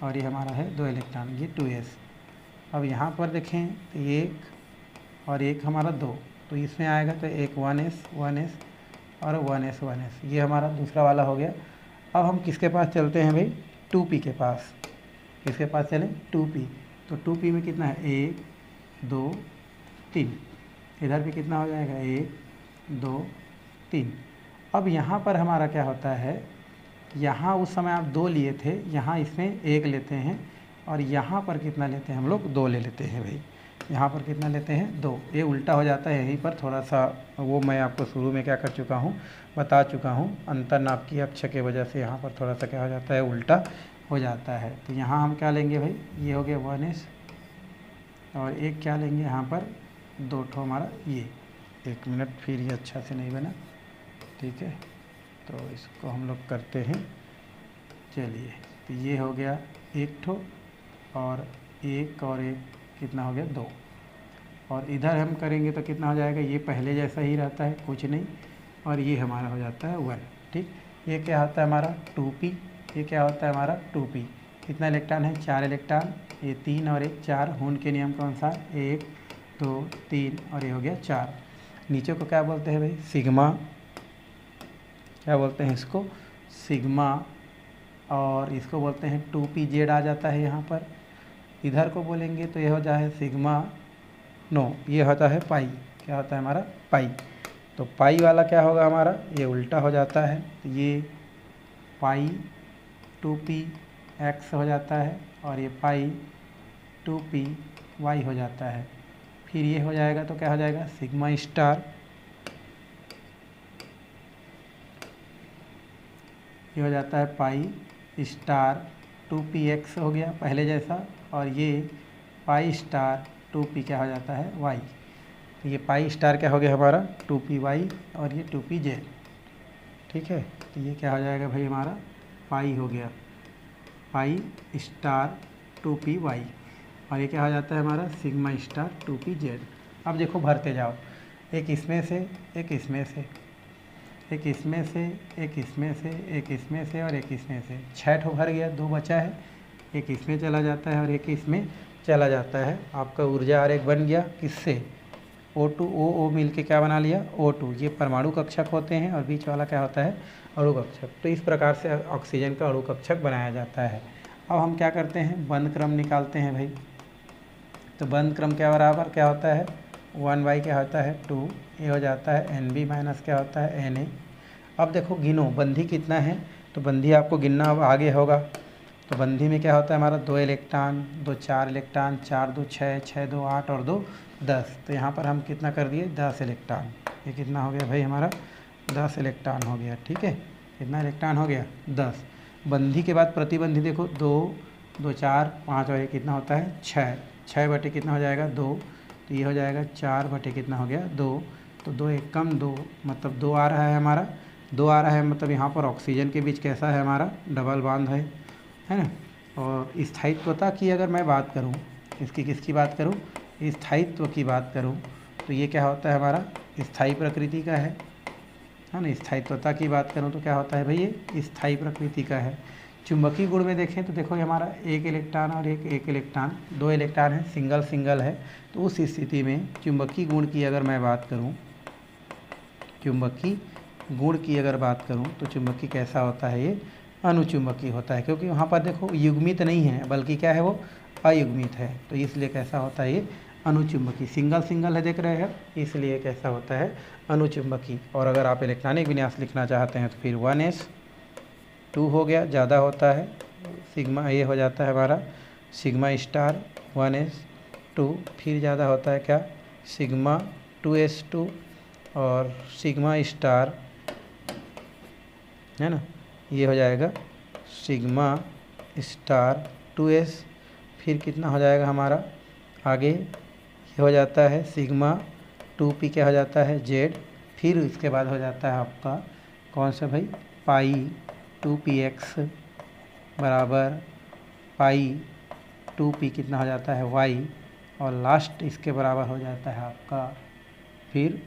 और ये हमारा है 2 इलेक्ट्रॉन, ये 2s। अब यहाँ पर देखें तो एक और एक हमारा 2, तो इसमें आएगा तो एक 1s और 1s, ये हमारा दूसरा वाला हो गया। अब हम किसके पास चलते हैं भाई, 2p के पास। किसके पास चलें, 2p। तो 2p में कितना है 1 2 3, इधर भी कितना हो जाएगा 1 2 3। अब यहाँ पर हमारा क्या होता है, यहाँ उस समय आप 2 लिए थे, यहाँ इसमें 1 लेते हैं, और यहाँ पर कितना लेते हैं हम लोग 2 ले लेते हैं भाई। यहाँ पर कितना लेते हैं 2, ये उल्टा हो जाता है। यहीं पर थोड़ा सा वो मैं आपको शुरू में क्या कर चुका हूँ, बता चुका हूँ, अंतर नाप की अक्ष के वजह से यहाँ पर थोड़ा सा क्या हो जाता है, उल्टा हो जाता है। तो यहाँ हम क्या लेंगे भाई, ये हो गया 1s, और एक क्या लेंगे यहाँ पर 2 ठो हमारा ये। 1 मिनट, फिर ये अच्छा से नहीं बना। ठीक है, तो इसको हम लोग करते हैं। चलिए, तो ये हो गया 1 ठो, और एक कितना हो गया 2, और इधर हम करेंगे तो कितना हो जाएगा, ये पहले जैसा ही रहता है, कुछ नहीं, और ये हमारा हो जाता है 1। ठीक, ये क्या होता है हमारा 2p, ये क्या होता है हमारा 2p। कितना इलेक्ट्रॉन है 4 इलेक्ट्रॉन, ये 3 और 1 4, हून के नियम कौन सा 1 2 3, और ये हो गया 4। नीचे को क्या बोलते हैं भाई, सिग्मा, क्या बोलते हैं इसको, सिग्मा, और इसको बोलते हैं 2pz आ जाता है यहाँ पर। इधर को बोलेंगे तो ये हो जाए सिग्मा, नो, ये होता है पाई, क्या होता है हमारा पाई। तो पाई वाला क्या होगा हमारा, ये उल्टा हो जाता है, तो ये पाई 2px हो जाता है, और ये पाई 2py हो जाता है। फिर ये हो जाएगा तो क्या हो जाएगा सिग्मा स्टार, ये हो जाता है पाई स्टार 2px हो गया पहले जैसा, और ये पाई स्टार 2p क्या हो जाता है y। तो ये पाई स्टार क्या हो गया हमारा 2py, और ये 2pz। ठीक है, तो ये क्या हो जाएगा भाई हमारा पाई हो गया, पाई स्टार 2py, और ये क्या हो जाता है हमारा सिग्मा स्टार 2pz। अब देखो भरते जाओ, एक इसमें से एक इसमें से, एक इसमें से एक इसमें से, एक इसमें से और एक इसमें से, 6 ठो भर गया, 2 बचा है, एक इसमें चला जाता है और एक इसमें चला जाता है। आपका ऊर्जा आरेख बन गया किससे, O2 O मिल के क्या बना लिया O2। ये परमाणु कक्षक होते हैं, और बीच वाला क्या होता है अणु कक्षक। तो इस प्रकार से ऑक्सीजन का अणु कक्षक बनाया जाता है। अब हम क्या करते हैं, बंद क्रम निकालते हैं भाई। तो बंद क्रम क्या बराबर क्या होता है, 1 क्या होता है 2, ये हो जाता है NB माइनस क्या होता है Na। अब देखो गिनो बंधी कितना है, तो बंधी आपको गिनना अब आगे होगा। तो बंधी में क्या होता है हमारा 2 इलेक्ट्रॉन, 2 4 इलेक्ट्रॉन, 4 2 6, 6 2 8 और 2 10। तो यहाँ पर हम कितना कर दिए 10 इलेक्ट्रॉन। ये कितना हो गया भाई हमारा 10 इलेक्ट्रॉन हो गया। ठीक है, कितना इलेक्ट्रॉन हो गया 10। बंधी के बाद प्रतिबंधी देखो 2 2 4 5 और ये कितना होता है 6, 6 बटे कितना हो जाएगा 2, तो ये हो जाएगा 4 बटे कितना हो गया 2। तो 2 एक कम 2 मतलब 2 आ रहा है हमारा, 2 आ रहा है मतलब यहाँ पर ऑक्सीजन के बीच कैसा है हमारा डबल बॉन्ड है ना। और स्थायित्वता की अगर मैं बात करूँ, इसकी किसकी बात करूँ, स्थायित्व की बात करूँ, तो ये क्या होता है हमारा स्थायी प्रकृति का है ना। स्थायित्वता की बात करूँ तो क्या होता है भाई ये स्थायी प्रकृति का है। चुंबकीय गुण में देखें तो देखो ये हमारा एक इलेक्ट्रॉन और एक इलेक्ट्रॉन, 2 इलेक्ट्रॉन है, सिंगल सिंगल है। तो उस स्थिति में चुंबकीय गुण की अगर मैं बात करूँ, चुंबकीय गुण की अगर बात करूँ तो चुंबकीय कैसा होता है ये अनुचुंबकीय होता है, क्योंकि वहाँ पर देखो युग्मित नहीं है बल्कि क्या है वो अयुग्मित है। तो इसलिए कैसा होता है ये अनुचुंबकीय, सिंगल सिंगल है देख रहे हैं, इसलिए कैसा होता है अनुचुंबकीय। और अगर आप इलेक्ट्रॉनिक विन्यास लिखना चाहते हैं तो फिर 1s2 हो गया, ज़्यादा होता है सिग्मा, ये हो जाता है हमारा सिग्मा स्टार 1s2, फिर ज़्यादा होता है क्या सिग्मा 2s2 और सिग्मा स्टार है ना, ये हो जाएगा सिग्मा स्टार 2s। फिर कितना हो जाएगा हमारा आगे, ये हो जाता है सिग्मा 2p क्या हो जाता है z। फिर इसके बाद हो जाता है आपका कौन सा भाई पाई 2px बराबर पाई 2p कितना हो जाता है y, और लास्ट इसके बराबर हो जाता है आपका, फिर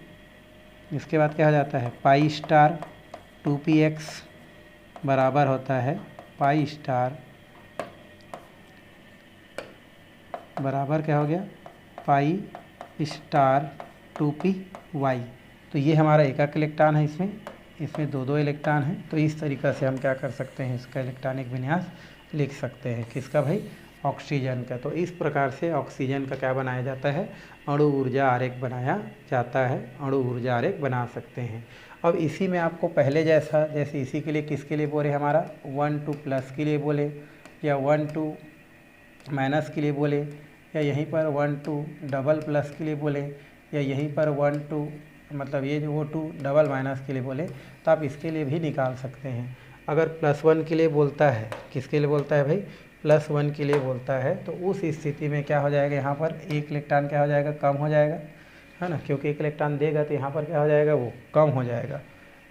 इसके बाद क्या हो जाता है पाई स्टार 2px बराबर होता है पाई स्टार बराबर क्या हो गया पाई स्टार 2py। तो ये हमारा एक इलेक्ट्रॉन है, इसमें 2 इलेक्ट्रॉन हैं। तो इस तरीक़ा से हम क्या कर सकते हैं इसका इलेक्ट्रॉनिक विन्यास लिख सकते हैं, किसका भाई ऑक्सीजन का। तो इस प्रकार से ऑक्सीजन का क्या बनाया जाता है अणु ऊर्जा आरेख बनाया जाता है, अणु ऊर्जा आरेख बना सकते हैं। अब इसी में आपको पहले जैसे इसी के लिए किसके लिए बोले हमारा 1 2 प्लस के लिए बोले, या 1 2 माइनस के लिए बोले, या यहीं पर 1 2 डबल प्लस के लिए बोले, या यहीं पर 1 2 मतलब ये जो वो 2 डबल माइनस के लिए बोले, तो आप इसके लिए भी निकाल सकते हैं। अगर +1 के लिए बोलता है, किसके लिए बोलता है भाई +1 के लिए बोलता है, तो उस स्थिति में क्या हो जाएगा यहाँ पर एक इलेक्ट्रॉन क्या हो जाएगा कम हो जाएगा है ना, क्योंकि एक इलेक्ट्रॉन देगा तो यहाँ पर क्या हो जाएगा वो कम हो जाएगा।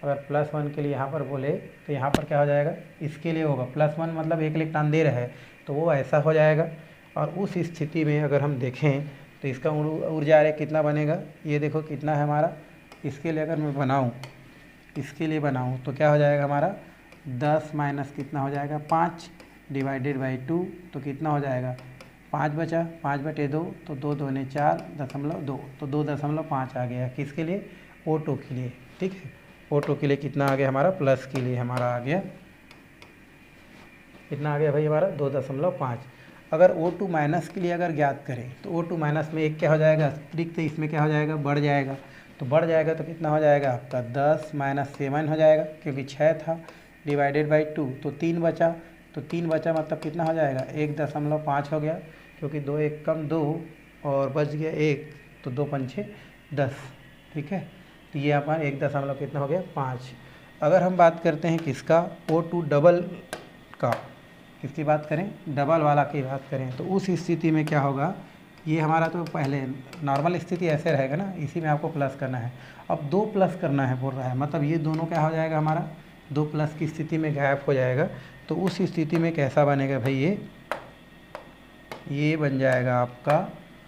अगर +1 के लिए यहाँ पर बोले तो यहाँ पर क्या हो जाएगा इसके लिए होगा +1 मतलब एक इलेक्ट्रॉन दे रहा है तो वो ऐसा हो जाएगा। और उस स्थिति में अगर हम देखें तो इसका ऊर्जा आरेख कितना बनेगा, ये देखो कितना है हमारा, इसके लिए अगर मैं बनाऊँ, इसके लिए बनाऊँ तो क्या हो जाएगा हमारा 10 माइनस कितना हो जाएगा 5 डिवाइडेड बाई 2, तो कितना हो जाएगा 5 बचा, 5 बटे 2 तो 2 दूने 4.2, तो 2.5 आ गया किसके लिए O2 के लिए। ठीक है, O2 के लिए कितना आ गया हमारा प्लस के लिए हमारा आ गया, कितना आ गया भाई हमारा 2.5। अगर O2 माइनस के लिए अगर ज्ञात करें तो O2 माइनस में एक क्या हो जाएगा अतिरिक्त, इसमें क्या हो जाएगा बढ़ जाएगा, तो बढ़ जाएगा तो कितना हो जाएगा आपका 10 माइनस 7 हो जाएगा, क्योंकि 6 था डिवाइडेड बाई 2 तो 3 बचा, तो 3 बचा मतलब कितना हो जाएगा 1.5 हो गया, क्योंकि 2 एक कम 2 और बच गया 1, तो 2 पंछे 10। ठीक है, तो ये हमारा 1 कितना हो गया 5। अगर हम बात करते हैं किसका O2 डबल का, किसकी बात करें डबल वाला की बात करें, तो उस स्थिति में क्या होगा, ये हमारा तो पहले नॉर्मल स्थिति ऐसे रहेगा ना, इसी में आपको प्लस करना है। अब 2 प्लस करना है बोल रहा है, मतलब ये दोनों क्या हो जाएगा हमारा 2 प्लस की स्थिति में गायब हो जाएगा। तो उस स्थिति में कैसा बनेगा भाई ये बन जाएगा आपका,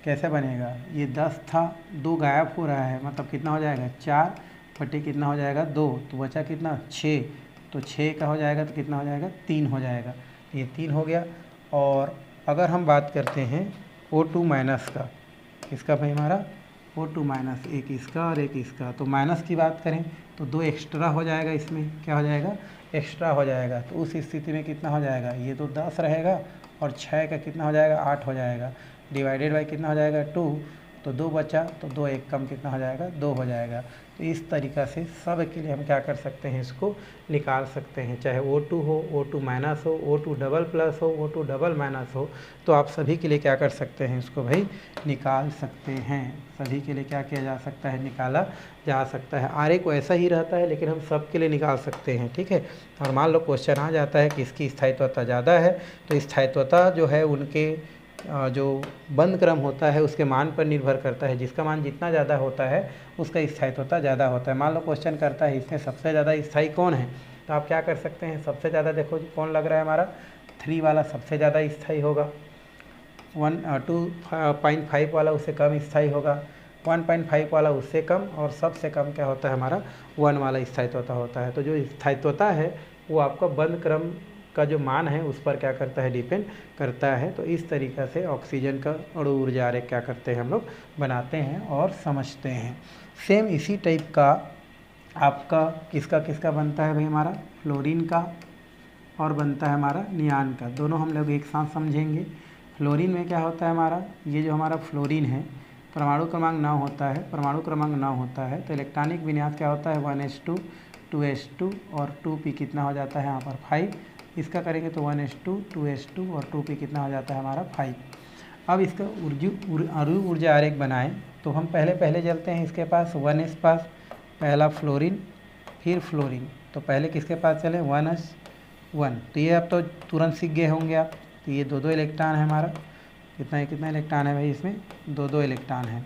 कैसे बनेगा, ये 10 था 2 गायब हो रहा है, मतलब कितना हो जाएगा 4 बटे कितना हो जाएगा 2, तो बचा कितना 6, तो 6 का हो जाएगा तो कितना हो जाएगा 3 हो जाएगा, ये 3 हो गया। और अगर हम बात करते हैं O2 माइनस का, इसका भाई हमारा O2 माइनस, एक इसका और एक इसका, तो माइनस की बात करें तो 2 एक्स्ट्रा हो जाएगा, इसमें क्या हो जाएगा एक्स्ट्रा हो जाएगा। तो उस स्थिति में कितना हो जाएगा, ये तो 10 रहेगा और 6 का कितना हो जाएगा 8 हो जाएगा, डिवाइडेड बाई कितना हो जाएगा 2, तो 2 बचा, तो 2 एक कम कितना हो जाएगा, 2 हो जाएगा। तो इस तरीक़ा से सब के लिए हम क्या कर सकते हैं, इसको निकाल सकते हैं, चाहे O2 हो, O2 माइनस हो, O2 डबल प्लस हो, O2 डबल माइनस हो, तो आप सभी के लिए क्या कर सकते हैं, इसको भाई निकाल सकते हैं। सभी के लिए क्या किया जा सकता है, निकाला जा सकता है। आर को ऐसा ही रहता है, लेकिन हम सब के लिए निकाल सकते हैं, ठीक है। और मान लो क्वेश्चन आ जाता है कि इसकी स्थायित्वता ज़्यादा है, तो स्थायित्वता जो है उनके जो बंद क्रम होता है उसके मान पर निर्भर करता है। जिसका मान जितना ज़्यादा होता है उसका स्थायित्वता ज़्यादा होता है। मान लो क्वेश्चन करता है इसमें सबसे ज़्यादा स्थायी कौन है, तो आप क्या कर सकते हैं, सबसे ज़्यादा देखो कौन लग रहा है, हमारा 3 वाला सबसे ज़्यादा स्थायी होगा, 2.5 वाला उससे कम स्थायी होगा, 1.5 वाला उससे कम, और सबसे कम क्या होता है, हमारा 1 वाला स्थायित्वता होता है। तो जो स्थायित्वता है वो आपका बंद क्रम का जो मान है उस पर क्या करता है, डिपेंड करता है। तो इस तरीक़ा से ऑक्सीजन का अणु ऊर्जा आरेख क्या करते हैं हम लोग बनाते हैं और समझते हैं। सेम इसी टाइप का आपका किसका किसका बनता है भाई, हमारा फ्लोरीन का और बनता है हमारा नियान का। दोनों हम लोग एक साथ समझेंगे। फ्लोरीन में क्या होता है हमारा, ये जो हमारा फ्लोरीन है परमाणु क्रमांक 9 होता है, परमाणु क्रमांक 9 होता है, तो इलेक्ट्रॉनिक विन्यास क्या होता है 1s2 2s2 और 2p कितना हो जाता है यहाँ पर 5। इसका करेंगे तो 1s2 2s2 और 2p कितना हो जाता है हमारा 5। अब इसका अणु ऊर्जा आरेख बनाएं तो हम पहले चलते हैं इसके पास 1s पास, पहला फ्लोरीन फिर फ्लोरीन। तो पहले किसके पास चले 1s1, तो ये अब तो तुरंत सीख गए होंगे आप। तो ये 2 इलेक्ट्रॉन है हमारा, कितना इलेक्ट्रॉन है भाई, इसमें 2 इलेक्ट्रॉन है।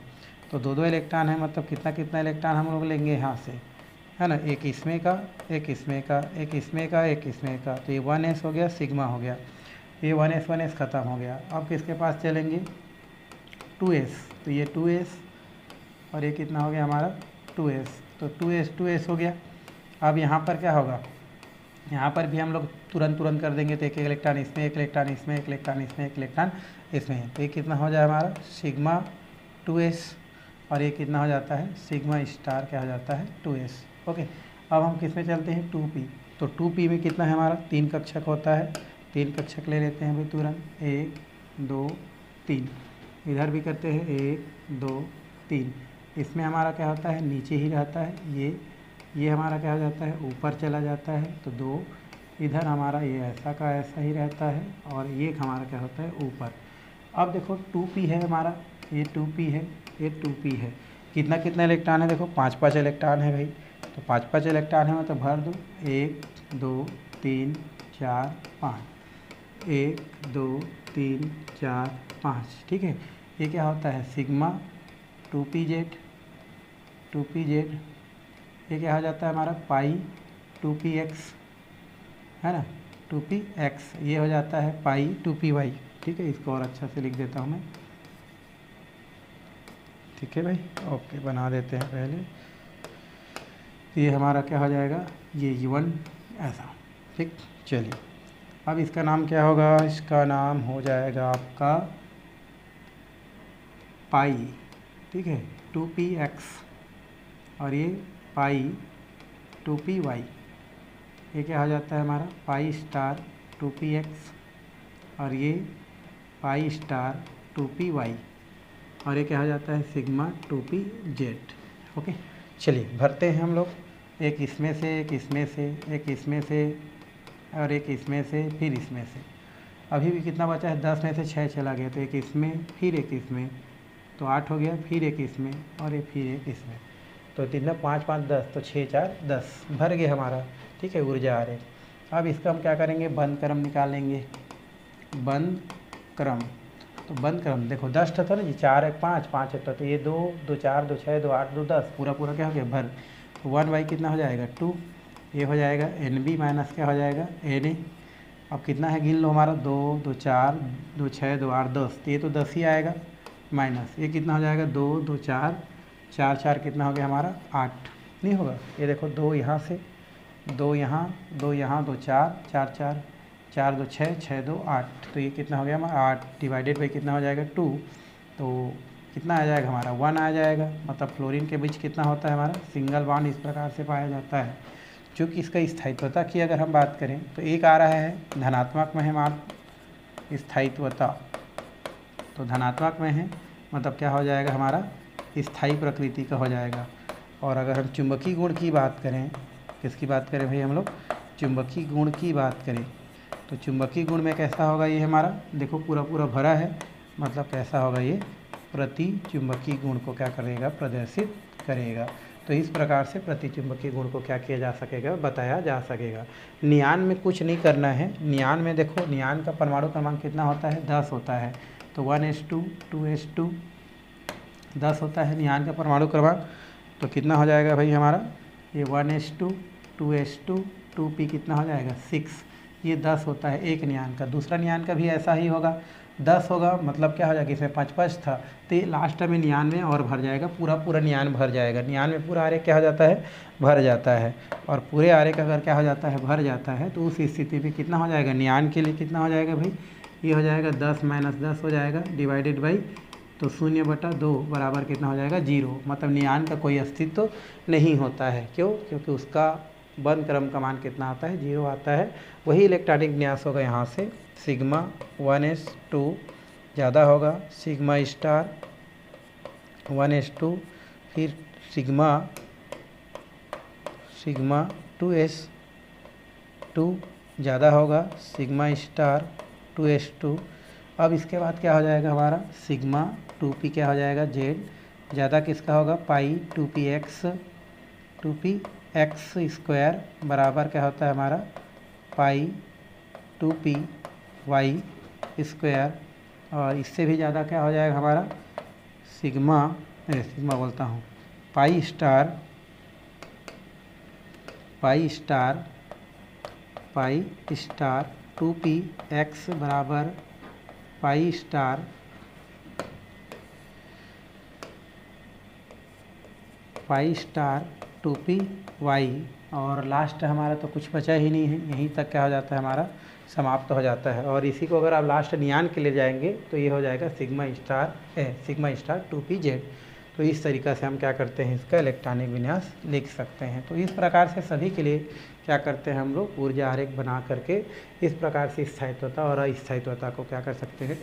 तो 2 इलेक्ट्रॉन है, मतलब कितना इलेक्ट्रॉन हम लोग लेंगे यहाँ से, है ना, एक इसमें का, एक इसमें का, एक इसमें का, एक इसमें का। तो ये 1s हो गया, सिग्मा हो गया, ये 1s ख़त्म हो गया। अब किसके पास चलेंगे 2s, तो ये 2s और ये कितना हो गया हमारा 2s, तो 2s हो गया। अब यहाँ पर क्या होगा, यहाँ पर भी हम लोग तुरंत कर देंगे, तो एक इलेक्ट्रॉन इसमें, एक इलेक्ट्रॉन इसमें, एक इलेक्ट्रॉन इसमें, एक इलेक्ट्रॉन इसमें। तो ये कितना हो जाए हमारा सिग्मा 2s, और ये कितना हो जाता है सिग्मा स्टार क्या हो जाता है 2s। ओके, अब हम किस में चलते हैं 2p। तो 2p में कितना है हमारा 3 कक्षक होता है, 3 कक्षक ले लेते हैं भाई तुरंत, 1 2 3। इधर भी करते हैं 1 2 3। इसमें हमारा क्या होता है नीचे ही रहता है, ये हमारा क्या हो जाता है ऊपर चला जाता है। तो 2 इधर हमारा ये ऐसा का ऐसा ही रहता है, और ये हमारा क्या होता है ऊपर। अब देखो 2p है हमारा, ये 2p है, ये 2p है। कितना इलेक्ट्रॉन है, देखो 5 इलेक्ट्रॉन है भाई। तो 5 इलेक्ट्रॉन है, मतलब भर दो, 1 2 3 4 5, 1 2 3 4 5, ठीक है। ये क्या होता है सिग्मा 2pz, ये क्या हो जाता है हमारा पाई 2px, है ना, 2px, ये हो जाता है पाई 2py, ठीक है। इसको और अच्छा से लिख देता हूँ मैं, ठीक है भाई, ओके बना देते हैं पहले। ये हमारा क्या हो जाएगा, ये U1 ऐसा, ठीक। चलिए अब इसका नाम क्या होगा, इसका नाम हो जाएगा आपका पाई, ठीक है, 2px, और ये पाई 2py। ये क्या हो जाता है हमारा पाई स्टार 2px, और ये पाई स्टार 2py, और ये क्या हो जाता है सिग्मा 2pz। ओके, चलिए भरते हैं हम लोग, एक इसमें से, एक इसमें से, एक इसमें से, और एक इसमें से, फिर इसमें से। अभी भी कितना बचा है, 10 में से 6 चला गया, तो एक इसमें, फिर एक इसमें, तो 8 हो गया, फिर एक इसमें, और ये फिर एक इसमें। तो 3 5 5 10, तो 6 4 10 भर गया हमारा, ठीक है, ऊर्जा आ रही। अब इसका हम क्या करेंगे, बंद क्रम निकालेंगे, बंद क्रम। तो बंद क्रम देखो 10 था ना जी, 4 1 5 5 1, तो ये 2 2 4 2 6 2 8 2 10, पूरा क्या हो गया भर। तो 1/, कितना हो जाएगा 2, ये हो जाएगा NB माइनस क्या हो जाएगा Na। अब कितना है गिन लो हमारा, 2 2 4 2 6 2 8 10, तो ये तो 10 ही आएगा, माइनस ये कितना हो जाएगा 2 2 4 4 4, कितना हो गया हमारा 8, नहीं होगा। ये देखो 2 यहाँ से, 2 यहाँ 2 यहाँ, 2 4 4 4 4 2 6 6 2 8, तो ये कितना हो गया हमारा 8 डिवाइडेड बाई कितना हो जाएगा 2, तो कितना आ जाएगा हमारा 1 आ जाएगा। मतलब फ्लोरीन के बीच कितना होता है हमारा सिंगल बॉन्ड इस प्रकार से पाया जाता है। चूँकि इसका स्थायित्वता की अगर हम बात करें तो एक आ रहा है धनात्मक में है मान स्थायित्वता, तो धनात्मक में है, मतलब क्या हो जाएगा हमारा, स्थायी प्रकृति का हो जाएगा। और अगर हम चुंबकीय गुण की बात करें, किसकी बात करें भाई हम लोग, चुंबकीय गुण की बात करें, तो चुंबकीय गुण में कैसा होगा ये हमारा, देखो पूरा पूरा भरा है, मतलब कैसा होगा ये, प्रति चुंबकीय गुण को क्या करेगा, प्रदर्शित करेगा। तो इस प्रकार से प्रति चुंबकीय गुण को क्या किया जा सकेगा, बताया जा सकेगा। नियान में कुछ नहीं करना है। नियान में देखो, नियान का परमाणु क्रमांक कितना होता है, 10 होता है। तो 1s2 2s2 10 होता है नियान का परमाणु क्रमांक। तो कितना हो जाएगा भाई हमारा, ये 1s2 2s2 2p कितना हो जाएगा 6। ये 10 होता है एक नियान का। दूसरा नियान का भी ऐसा ही होगा, 10 होगा, मतलब क्या हो जाएगा, इसमें 5 था, तो ये लास्ट में नियान में और भर जाएगा, पूरा पूरा नियान भर जाएगा। नियान में पूरा आरे क्या हो जाता है, भर जाता है। और पूरे आरे का अगर क्या हो जाता है, भर जाता है, तो उस स्थिति में कितना हो जाएगा, नियान के लिए कितना हो जाएगा भाई, ये हो जाएगा 10 - 10 हो जाएगा, डिवाइडेड बाई, तो 0/2 बराबर कितना हो जाएगा, 0। मतलब नियान का कोई अस्तित्व नहीं होता है। क्यों, क्योंकि उसका बंद क्रम का मान कितना आता है, 0 आता है। वही इलेक्ट्रॉनिक विन्यास होगा यहाँ से, सिग्मा 1s2 ज़्यादा होगा, सिग्मा स्टार 1s2, फिर सिग्मा 2s2 ज़्यादा होगा, सिग्मा स्टार 2s2। अब इसके बाद क्या हो जाएगा हमारा, सिग्मा 2p क्या हो जाएगा, z ज़्यादा किसका होगा, पाई 2px स्क्वायर बराबर क्या होता है हमारा, पाई 2py स्क्वायर। और इससे भी ज़्यादा क्या हो जाएगा हमारा, सिग्मा बोलता हूँ, पाई स्टार 2px बराबर पाई स्टार 2py। और लास्ट हमारा तो कुछ बचा ही नहीं है, यहीं तक क्या हो जाता है हमारा, समाप्त हो जाता है। और इसी को अगर आप लास्ट नियान के लिए जाएंगे तो ये हो जाएगा सिग्मा स्टार 2pz। तो इस तरीक़ा से हम क्या करते हैं, इसका इलेक्ट्रॉनिक विन्यास लिख सकते हैं। तो इस प्रकार से सभी के लिए क्या करते हैं हम लोग, ऊर्जा आरेख बना करके इस प्रकार से स्थायित्वता और अस्थायित्वता को क्या कर सकते हैं,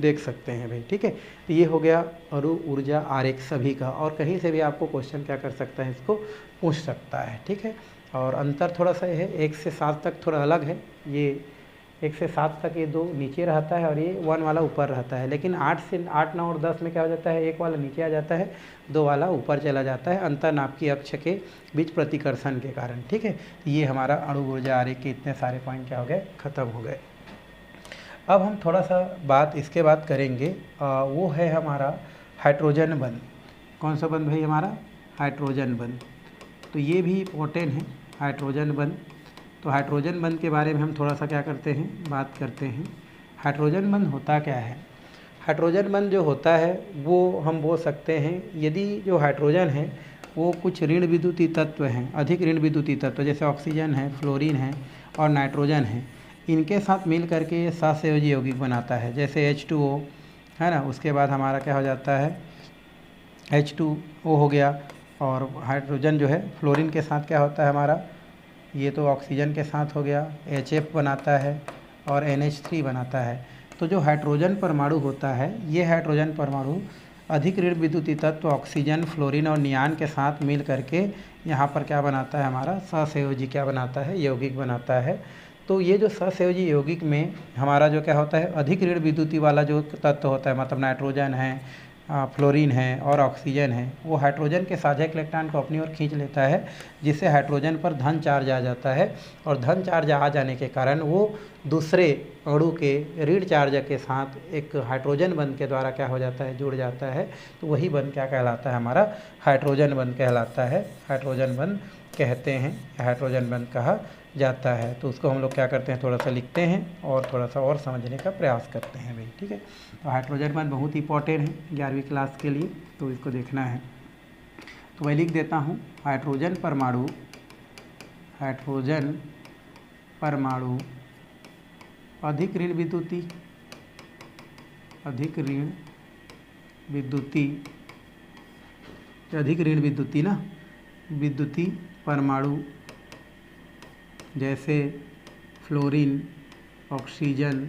देख सकते हैं भाई। ठीक है, तो ये हो गया अणु ऊर्जा आरेख सभी का। और कहीं से भी आपको क्वेश्चन क्या कर सकता है, इसको पूछ सकता है। ठीक है, और अंतर थोड़ा सा है, 1 से 7 तक थोड़ा अलग है। ये 1 से 7 तक ये 2 नीचे रहता है और ये 1 वाला ऊपर रहता है। लेकिन 8 से 8, 9 और 10 में क्या हो जाता है, 1 वाला नीचे आ जाता है, 2 वाला ऊपर चला जाता है, अंतर्नाप की अक्ष के बीच प्रतिकर्षण के कारण। ठीक है, ये हमारा अणु ऊर्जा आरेख के इतने सारे पॉइंट क्या हो गए, ख़त्म हो गए। अब हम थोड़ा सा बात इसके बाद करेंगे, वो है हमारा हाइड्रोजन बंध। कौन सा बंध भाई हमारा, हाइड्रोजन बंध। तो ये भी इम्पोर्टेंट है, हाइड्रोजन बंध। तो हाइड्रोजन बंध के बारे में हम थोड़ा सा क्या करते हैं, बात करते हैं। हाइड्रोजन बंध होता क्या है, हाइड्रोजन बंध जो होता है वो हम बोल सकते हैं, यदि जो हाइड्रोजन है वो कुछ ऋण विद्युतीय तत्व हैं, अधिक ऋण विद्युतीय तत्व जैसे ऑक्सीजन है, फ्लोरीन है और नाइट्रोजन है, इनके साथ मिल करके ये सहसंयोजी यौगिक बनाता है। जैसे H2O है ना, उसके बाद हमारा क्या हो जाता है, H2O हो गया। और हाइड्रोजन जो है फ्लोरीन के साथ क्या होता है हमारा, ये तो ऑक्सीजन के साथ हो गया, HF बनाता है और NH3 बनाता है। तो जो हाइड्रोजन परमाणु होता है, ये हाइड्रोजन परमाणु अधिक ऋण विद्युतीय तत्व ऑक्सीजन, फ्लोरीन और नियान के साथ मिल करके यहाँ पर क्या बनाता है हमारा, सहसंयोजी क्या बनाता है, यौगिक बनाता है। तो ये जो सहसंयोजी यौगिक में हमारा जो क्या होता है, अधिक ऋण विद्युतीय वाला जो तत्व होता है, मतलब नाइट्रोजन है, फ्लोरीन है और ऑक्सीजन है, वो हाइड्रोजन के साझक इलेक्ट्रॉन को अपनी ओर खींच लेता है, जिससे हाइड्रोजन पर धन चार्ज आ जाता है। और धन चार्ज आ जाने के कारण वो दूसरे अणु के ऋण चार्ज के साथ एक हाइड्रोजन बंध के द्वारा क्या हो जाता है, जुड़ जाता है। तो वही बंध क्या कहलाता है हमारा, हाइड्रोजन बंध कहलाता है, हाइड्रोजन बंध कहते हैं, हाइड्रोजन बंध कहा जाता है। तो उसको हम लोग क्या करते हैं, थोड़ा सा लिखते हैं और थोड़ा सा और समझने का प्रयास करते हैं भाई। ठीक है, तो हाइड्रोजन बंध बहुत इंपॉर्टेंट है 11वीं क्लास के लिए, तो इसको देखना है। तो मैं लिख देता हूँ, हाइड्रोजन परमाणु अधिक ऋण विद्युतीय परमाणु जैसे फ्लोरीन, ऑक्सीजन,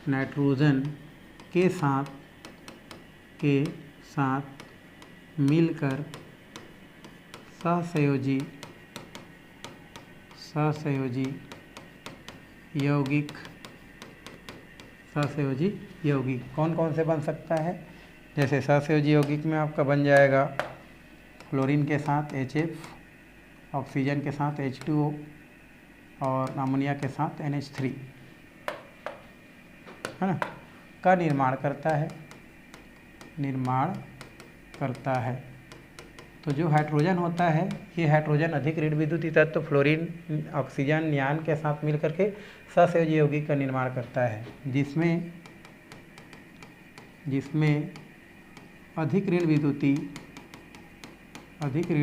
नाइट्रोजन के साथ के साथ मिलकर सहसंयोजी यौगिक कौन कौन से बन सकता है? जैसे सहसंयोजी यौगिक में आपका बन जाएगा क्लोरीन के साथ HF, ऑक्सीजन के साथ H2O और अमोनिया के साथ NH3, है ना, का निर्माण करता है। तो जो हाइड्रोजन होता है, ये हाइड्रोजन अधिक ऋण विद्युतीय तत्व फ्लोरीन, ऑक्सीजन, नियान के साथ मिल करके सहसंयोजी यौगिक का निर्माण करता है, जिसमें अधिक ऋण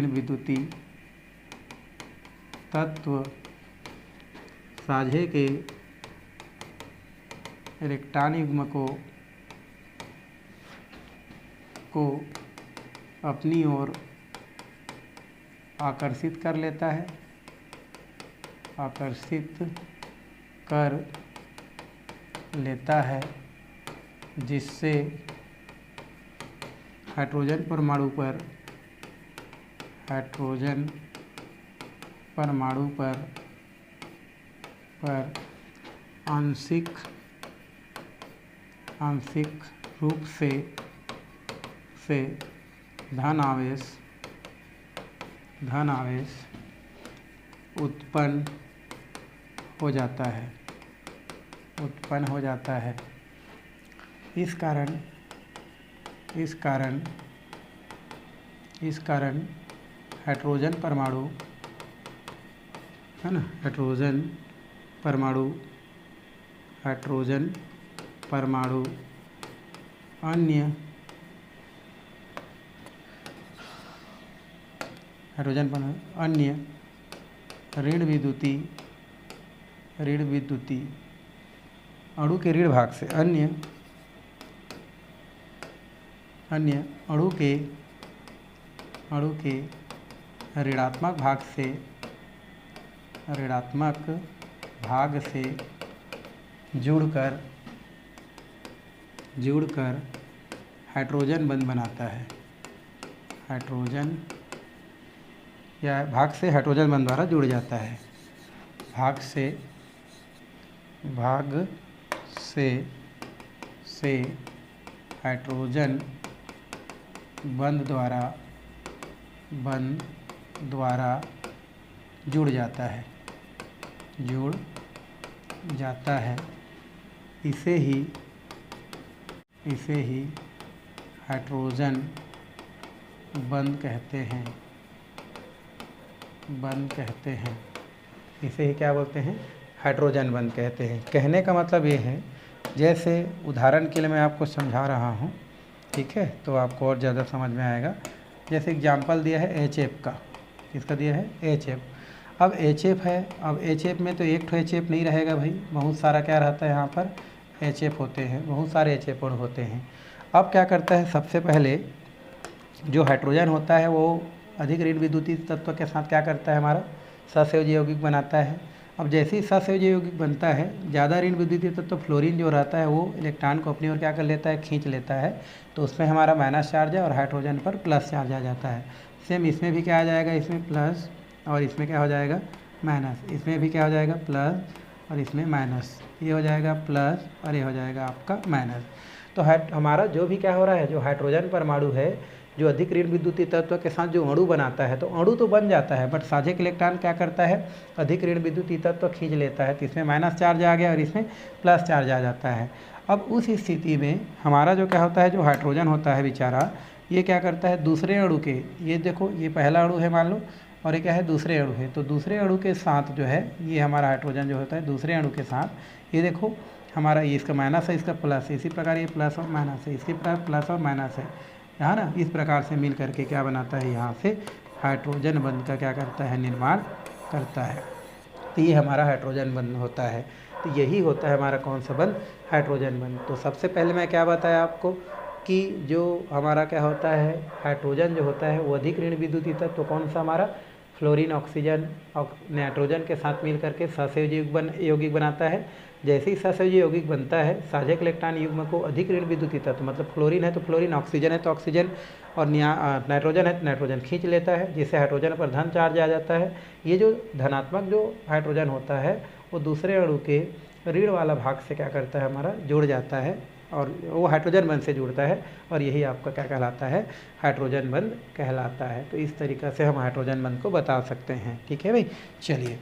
विद्युतीय तत्व साझे के इलेक्ट्रॉन युग्म को अपनी ओर आकर्षित कर लेता है, जिससे हाइड्रोजन परमाणु पर आंशिक रूप से धन आवेश उत्पन्न हो जाता है। इस कारण हाइड्रोजन परमाणु, है ना, हाइड्रोजन परमाणु अन्य ऋण विद्युतीय अणु के ऋण भाग से अन्य अणु के ऋणात्मक भाग से जुड़कर हाइड्रोजन बंध बनाता है। हाइड्रोजन या भाग से हाइड्रोजन बंध द्वारा जुड़ जाता है। भाग से हाइड्रोजन बंध द्वारा जुड़ जाता है। इसे ही हाइड्रोजन बंध कहते हैं। इसे ही क्या बोलते हैं? हाइड्रोजन बंध कहते हैं। कहने का मतलब ये है, जैसे उदाहरण के लिए मैं आपको समझा रहा हूँ, ठीक है, तो आपको और ज़्यादा समझ में आएगा। जैसे एग्जाम्पल दिया है HF का, किसका दिया है? HF। अब HF है, अब HF में तो एक ठो HF नहीं रहेगा भाई, बहुत सारा क्या रहता है यहाँ पर? HF होते हैं, बहुत सारे HF अणु होते हैं। अब क्या करता है, सबसे पहले जो हाइड्रोजन होता है वो अधिक ऋण विद्युतीय तत्व के साथ क्या करता है? हमारा सहसंयोजी यौगिक बनाता है। अब जैसे ही सहसंयोजी यौगिक बनता है, ज़्यादा ऋण विद्युतीय तत्व फ्लोरीन जो रहता है वो इलेक्ट्रॉन को अपनी ओर क्या कर लेता है? खींच लेता है। तो उसमें हमारा माइनस चार्ज है और हाइड्रोजन पर प्लस चार्ज आ जाता है। सेम इसमें भी क्या आ जाएगा? इसमें प्लस और इसमें क्या हो जाएगा? माइनस। इसमें भी क्या हो जाएगा? प्लस और इसमें माइनस। ये हो जाएगा प्लस और ये हो जाएगा आपका माइनस। तो हमारा जो भी क्या हो रहा है, जो हाइड्रोजन परमाणु है, जो अधिक ऋण विद्युतीय तत्व के साथ जो अणु बनाता है, तो अणु तो बन जाता है, बट साझे के इलेक्ट्रॉन क्या करता है? अधिक ऋण विद्युतीय तत्व खींच लेता है। तो इसमें माइनस चार्ज आ गया और इसमें प्लस चार्ज आ जाता है। अब उस स्थिति में हमारा जो क्या होता है, जो हाइड्रोजन होता है बेचारा, ये क्या करता है? दूसरे अणु के, ये देखो ये पहला अणु है मान लो, और ये क्या है? दूसरे अणु है। तो दूसरे अणु के साथ जो है, ये हमारा हाइड्रोजन जो होता है दूसरे अणु के साथ, ये देखो हमारा ये इसका माइनस है, इसका प्लस है, इसी प्रकार ये प्लस और माइनस है, इसके प्लस और माइनस है, यहाँ ना, इस प्रकार से मिल करके क्या बनाता है? यहाँ से हाइड्रोजन बंध का क्या करता है? निर्माण करता है। तो ये हमारा हाइड्रोजन बंध होता है। तो यही होता है हमारा कौन सा बंध? हाइड्रोजन बंध। तो सबसे पहले मैं क्या बताया आपको कि जो हमारा क्या होता है, हाइड्रोजन जो होता है वो अधिक ऋण विद्युतीय तत्व कौन सा? हमारा फ्लोरीन ऑक्सीजन और नाइट्रोजन के साथ मिल करके सहसंयोजी यौगिक बनाता है। जैसे ही सहसंयोजी यौगिक बनता है, साझक इलेक्ट्रॉन युग्म को अधिक ऋण विद्युतीय तत्व, मतलब फ्लोरीन है तो फ्लोरीन, ऑक्सीजन है तो ऑक्सीजन और नाइट्रोजन है तो नाइट्रोजन खींच लेता है, जिससे हाइड्रोजन पर धन चार्ज आ जाता है। ये जो धनात्मक जो हाइड्रोजन होता है वो दूसरे अणु के ऋण वाला भाग से क्या करता है, हमारा जुड़ जाता है और वो हाइड्रोजन बंध से जुड़ता है और यही आपका क्या कहलाता है, हाइड्रोजन बंध कहलाता है। तो इस तरीक़ा से हम हाइड्रोजन बंध को बता सकते हैं। ठीक है भाई, चलिए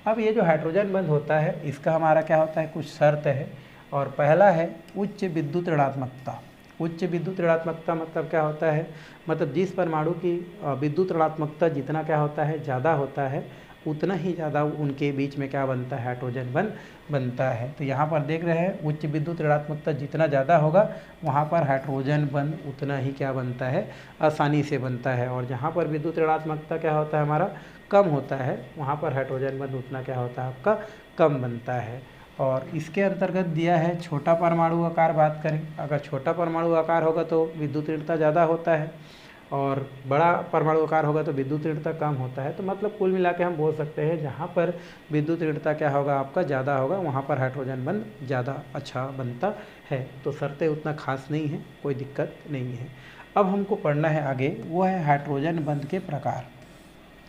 अब ये जो हाइड्रोजन बंध होता है इसका हमारा क्या होता है, कुछ शर्त है। और पहला है उच्च विद्युत ऋणात्मकता। उच्च विद्युत ऋणात्मकता मतलब क्या होता है, मतलब जिस परमाणु की विद्युत ऋणात्मकता जितना क्या होता है, ज़्यादा होता है, उतना ही ज़्यादा उनके बीच में क्या बनता है, हाइड्रोजन बंध बनता है। तो यहाँ पर देख रहे हैं उच्च विद्युत ऋणात्मकता जितना ज़्यादा होगा वहाँ पर हाइड्रोजन बंध उतना ही क्या बनता है, आसानी से बनता है। और जहाँ पर विद्युत ऋणात्मकता क्या होता है, हमारा कम होता है, वहाँ पर हाइड्रोजन बंध उतना क्या होता है, आपका कम बनता है। और इसके अंतर्गत दिया है छोटा परमाणु आकार। बात करें, अगर छोटा परमाणु आकार होगा तो विद्युत ऋणता ज़्यादा होता है और बड़ा परमाणु आकार होगा तो विद्युत ऋणता कम होता है। तो मतलब कुल मिला के हम बोल सकते हैं जहाँ पर विद्युत ऋणता क्या होगा, आपका ज़्यादा होगा, वहाँ पर हाइड्रोजन बंध ज़्यादा अच्छा बनता है। तो शर्तें उतना खास नहीं है, कोई दिक्कत नहीं है। अब हमको पढ़ना है आगे, वो है हाइड्रोजन बंध के प्रकार।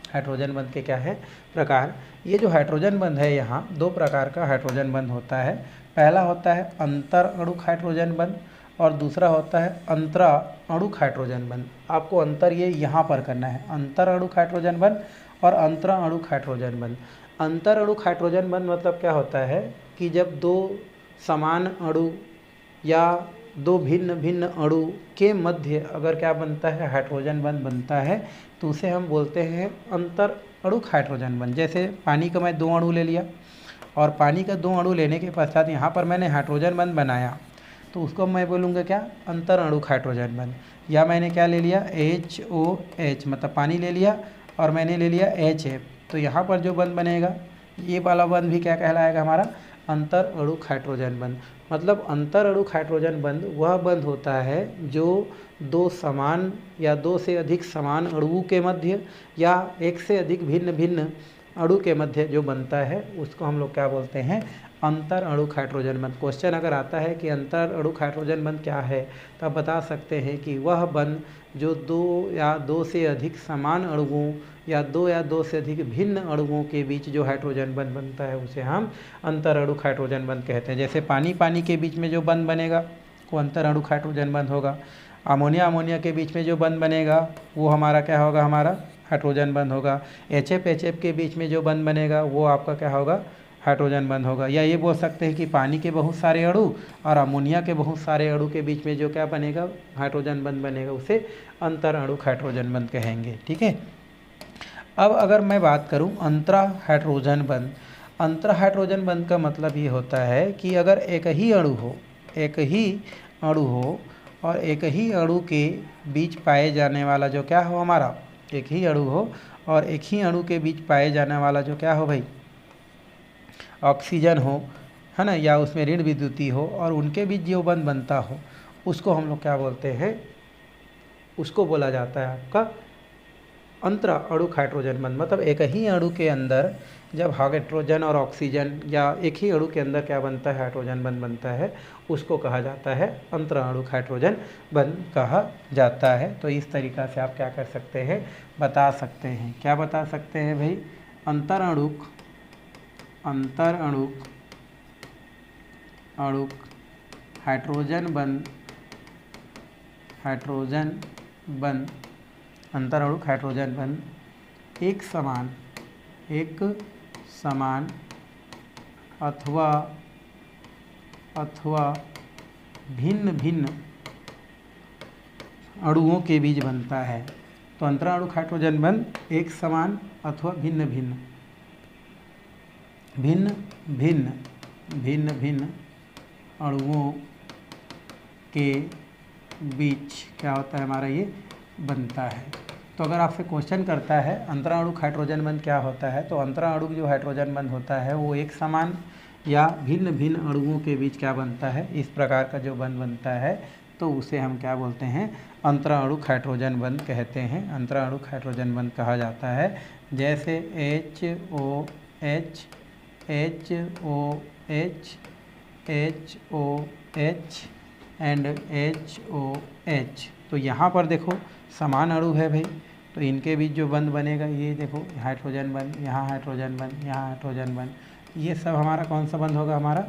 हाइड्रोजन बंध के क्या है, प्रकार। ये जो हाइड्रोजन बंध है, यहाँ दो प्रकार का हाइड्रोजन बंध होता है। पहला होता है अंतर अणुक हाइड्रोजन बंध और दूसरा होता है अंतरा अणुक हाइड्रोजन बंध। आपको अंतर ये यहाँ पर करना है, अंतर अणुक हाइड्रोजन बंध और अंतरा अणुक हाइड्रोजन बंध। अंतर अणुक हाइड्रोजन बंध मतलब क्या होता है कि जब दो समान अणु या दो भिन्न भिन्न अणु के मध्य अगर क्या बनता है, हाइड्रोजन बंध बनता है, तो उसे हम बोलते हैं अंतर अणुक हाइड्रोजन बंध। जैसे पानी का मैं 2 अणु ले लिया और पानी का 2 अणु लेने के पश्चात यहाँ पर मैंने हाइड्रोजन बंध बनाया, तो उसको मैं बोलूँगा क्या, अंतर अणुक हाइड्रोजन बंध। या मैंने क्या ले लिया, HOH, मतलब पानी ले लिया और मैंने ले लिया HF, तो यहाँ पर जो बंध बनेगा ये वाला बंध भी क्या कहलाएगा, हमारा अंतर अणुक हाइड्रोजन बंध। मतलब अंतर अणुक हाइड्रोजन बंध वह बंध होता है जो दो समान या दो से अधिक समान अणुओं के मध्य या एक से अधिक भिन्न भिन्न अणु के मध्य जो बनता है उसको हम लोग क्या बोलते हैं, अंतर अणुक हाइड्रोजन बंध। क्वेश्चन अगर आता है कि अंतर अणुक हाइड्रोजन बंध क्या है, तो आप बता सकते हैं कि वह बंध जो दो या दो से अधिक समान अणुओं या दो से अधिक भिन्न अणुओं के बीच जो हाइड्रोजन बंध बनता है उसे हम अंतर अणुक हाइड्रोजन बंध कहते हैं। जैसे पानी के बीच में जो बंध बनेगा वो अंतर अणुक हाइड्रोजन बंध होगा। अमोनिया के बीच में जो बंध बनेगा वो हमारा क्या होगा, हमारा हाइड्रोजन बंध होगा। HF के बीच में जो बंध बनेगा वो आपका क्या होगा, हाइड्रोजन बंध होगा। या ये बोल सकते हैं कि पानी के बहुत सारे अणु और अमोनिया के बहुत सारे अणु के बीच में जो क्या बनेगा, हाइड्रोजन बंध बनेगा, उसे अंतर अणुक हाइड्रोजन बंध कहेंगे। ठीक है। अब अगर मैं बात करूं अंतरा हाइड्रोजन बंध, अंतरा हाइड्रोजन बंध का मतलब ये होता है कि अगर एक ही अणु हो और एक ही अणु के बीच पाए जाने वाला जो क्या हो, हमारा एक ही अणु हो और एक ही अणु के बीच पाए जाने वाला जो क्या हो भाई, ऑक्सीजन हो, है ना, या उसमें ऋण विद्युती हो और उनके बीच जो बंध बनता हो उसको हम लोग क्या बोलते हैं, उसको बोला जाता है आपका अंतरा अणुक हाइड्रोजन बंध। मतलब एक ही अणु के अंदर जब हाइड्रोजन और ऑक्सीजन या एक ही अणु के अंदर क्या बनता है, हाइड्रोजन बंध बनता है, उसको कहा जाता है अंतरा अणुक हाइड्रोजन बंध कहा जाता है। तो इस तरीक़ा से आप क्या कर सकते हैं, बता सकते हैं। क्या बता सकते हैं भाई, अंतर अणुक हाइड्रोजन बंध अंतर अणुक हाइड्रोजन बंध एक समान अथवा भिन्न भिन्न अणुओं के बीच बनता है। तो अंतर अणुक हाइड्रोजन बंध एक समान अथवा भिन्न भिन्न अणुओं के बीच क्या होता है, हमारा ये बनता है। तो अगर आपसे क्वेश्चन करता है अंतरा अणुक हाइड्रोजन बंध क्या होता है, तो अंतरा अणुक जो हाइड्रोजन बंध होता है वो एक समान या भिन्न भिन्न अणुओं के बीच क्या बनता है, इस प्रकार का जो बंध बनता है तो उसे हम क्या बोलते हैं, अंतरा अणुक हाइड्रोजन बंध कहते हैं। अंतरा अणुक हाइड्रोजन बंध कहा जाता है जैसे HOH, HOH, HOH and HOH। तो यहाँ पर देखो समान अणु है भाई, तो इनके बीच जो बंध बनेगा ये देखो, हाइड्रोजन बंध, यहाँ हाइड्रोजन बंध, यहाँ हाइड्रोजन बंध, ये सब हमारा कौन सा बंध होगा, हमारा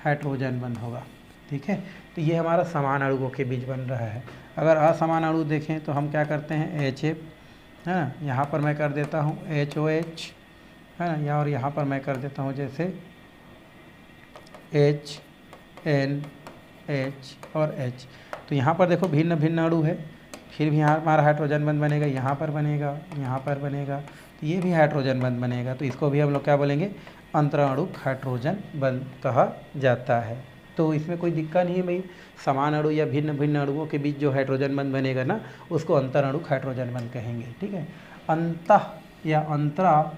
हाइड्रोजन बंध होगा। ठीक है, तो ये हमारा समान अणुओं के बीच बन रहा है। अगर असमान अणु देखें तो हम क्या करते हैं, HF है ना, यहाँ पर मैं कर देता हूँ HOH है ना, और यहाँ पर मैं कर देता हूँ जैसे HNH और H। तो यहाँ पर देखो भिन्न भिन्न अणु है, फिर भी यहाँ हमारा हाइड्रोजन बंध बनेगा, यहाँ पर बनेगा, यहाँ पर बनेगा, तो ये भी हाइड्रोजन बंध बनेगा। तो इसको भी हम लोग क्या बोलेंगे, अंतराणुक हाइड्रोजन बंध कहा जाता है। तो इसमें कोई दिक्कत नहीं है भाई, समान अणु या भिन्न भिन्न अणुओं के बीच जो हाइड्रोजन बंध बनेगा ना, उसको अंतराणुक हाइड्रोजन बंध कहेंगे। ठीक है, अंतः या अंतरा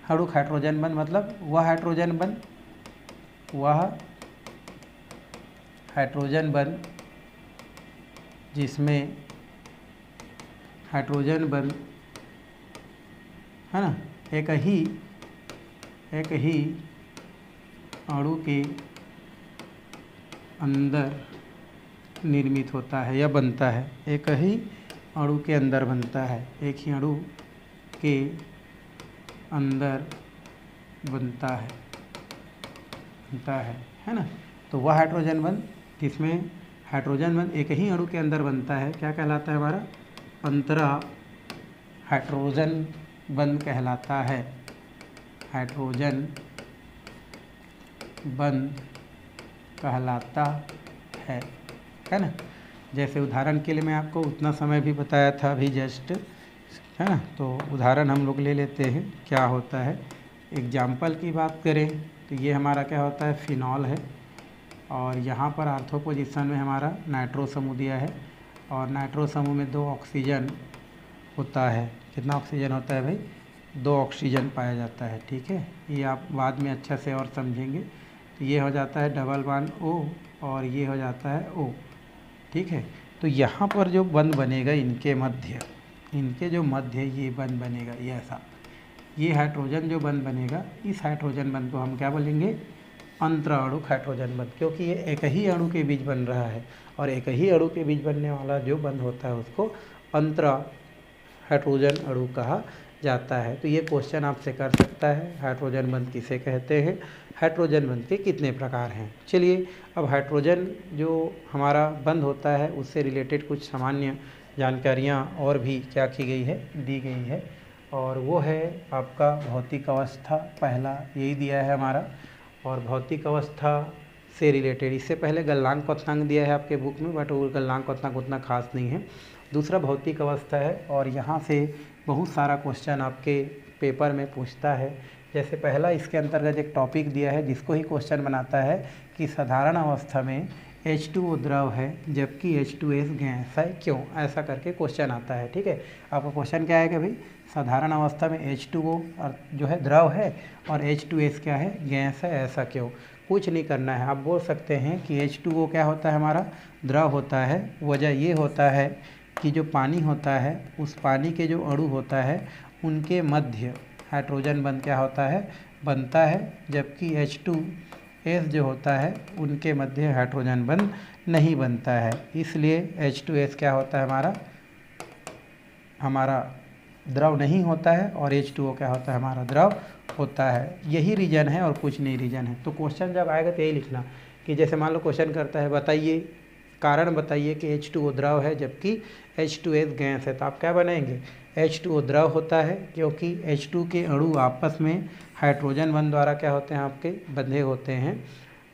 अणुक हाइड्रोजन बंध मतलब वह हाइड्रोजन बंध जिसमें हाइड्रोजन बंध है ना एक ही अणु के अंदर निर्मित होता है या बनता है, एक ही अणु के अंदर बनता है, एक ही अणु के अंदर बनता है ना। तो वह हाइड्रोजन बंध जिसमें हाइड्रोजन बंध एक ही अणु के अंदर बनता है क्या कहलाता है, हमारा अंतरा हाइड्रोजन बंध कहलाता है, हाइड्रोजन बंध कहलाता है ना। जैसे उदाहरण के लिए मैं आपको उतना समय भी बताया था अभी जस्ट, है ना, तो उदाहरण हम लोग ले लेते हैं क्या होता है। एग्जाम्पल की बात करें तो ये हमारा क्या होता है, फिनॉल है, और यहाँ पर आर्थो पोजीशन में हमारा नाइट्रो समूह दिया है, और नाइट्रो समूह में 2 ऑक्सीजन होता है। कितना ऑक्सीजन होता है भाई, 2 ऑक्सीजन पाया जाता है। ठीक है, ये आप बाद में अच्छा से और समझेंगे। तो ये हो जाता है डबल बॉन्ड O और ये हो जाता है O। ठीक है, तो यहाँ पर जो बंध बनेगा इनके जो मध्य ये बंध बनेगा, ये ऐसा, ये हाइड्रोजन जो बंध बनेगा, इस हाइड्रोजन बंध को हम क्या बोलेंगे, अंतराणुक हाइड्रोजन बंध, क्योंकि ये एक ही अणु के बीच बन रहा है, और एक ही अणु के बीच बनने वाला जो बंध होता है उसको अंतरा हाइड्रोजन अणु कहा जाता है। तो ये क्वेश्चन आपसे कर सकता है, हाइड्रोजन बंध किसे कहते हैं, हाइड्रोजन बंध के कितने प्रकार हैं। चलिए अब हाइड्रोजन जो हमारा बंध होता है उससे रिलेटेड कुछ सामान्य जानकारियाँ और भी क्या की गई है, दी गई है, और वो है आपका भौतिक अवस्था, पहला यही दिया है हमारा। और भौतिक अवस्था से रिलेटेड इससे पहले गलनांक क्वथनांक दिया है आपके बुक में, बट वो गलनांक क्वथनांक उतना खास नहीं है। दूसरा भौतिक अवस्था है, और यहाँ से बहुत सारा क्वेश्चन आपके पेपर में पूछता है। जैसे पहला इसके अंतर्गत एक टॉपिक दिया है जिसको ही क्वेश्चन बनाता है कि साधारण अवस्था में H2O द्रव है जबकि H2S गैस है, क्यों, ऐसा करके क्वेश्चन आता है। ठीक है, आपका क्वेश्चन क्या है कि भाई साधारण अवस्था में H2O जो है द्रव है और H2S क्या है, गैस है, ऐसा क्यों। कुछ नहीं करना है, आप बोल सकते हैं कि H2O क्या होता है, हमारा द्रव होता है। वजह ये होता है कि जो पानी होता है उस पानी के जो अणु होता है उनके मध्य हाइड्रोजन बंध क्या होता है, बनता है, जबकि H2S जो होता है उनके मध्य हाइड्रोजन बंध नहीं बनता है। इसलिए H2S क्या होता है, हमारा द्रव नहीं होता है, और H2O क्या होता है, हमारा द्रव होता है। यही रीजन है और कुछ नहीं रीजन है। तो क्वेश्चन जब आएगा तो यही लिखना कि जैसे मान लो क्वेश्चन करता है, बताइए कारण बताइए कि H2O द्रव है जबकि H2S गैस है, तो आप क्या बनाएंगे, H2O द्रव होता है क्योंकि H2 के अणु आपस में हाइड्रोजन बंध द्वारा क्या होते हैं, आपके बंधे होते हैं,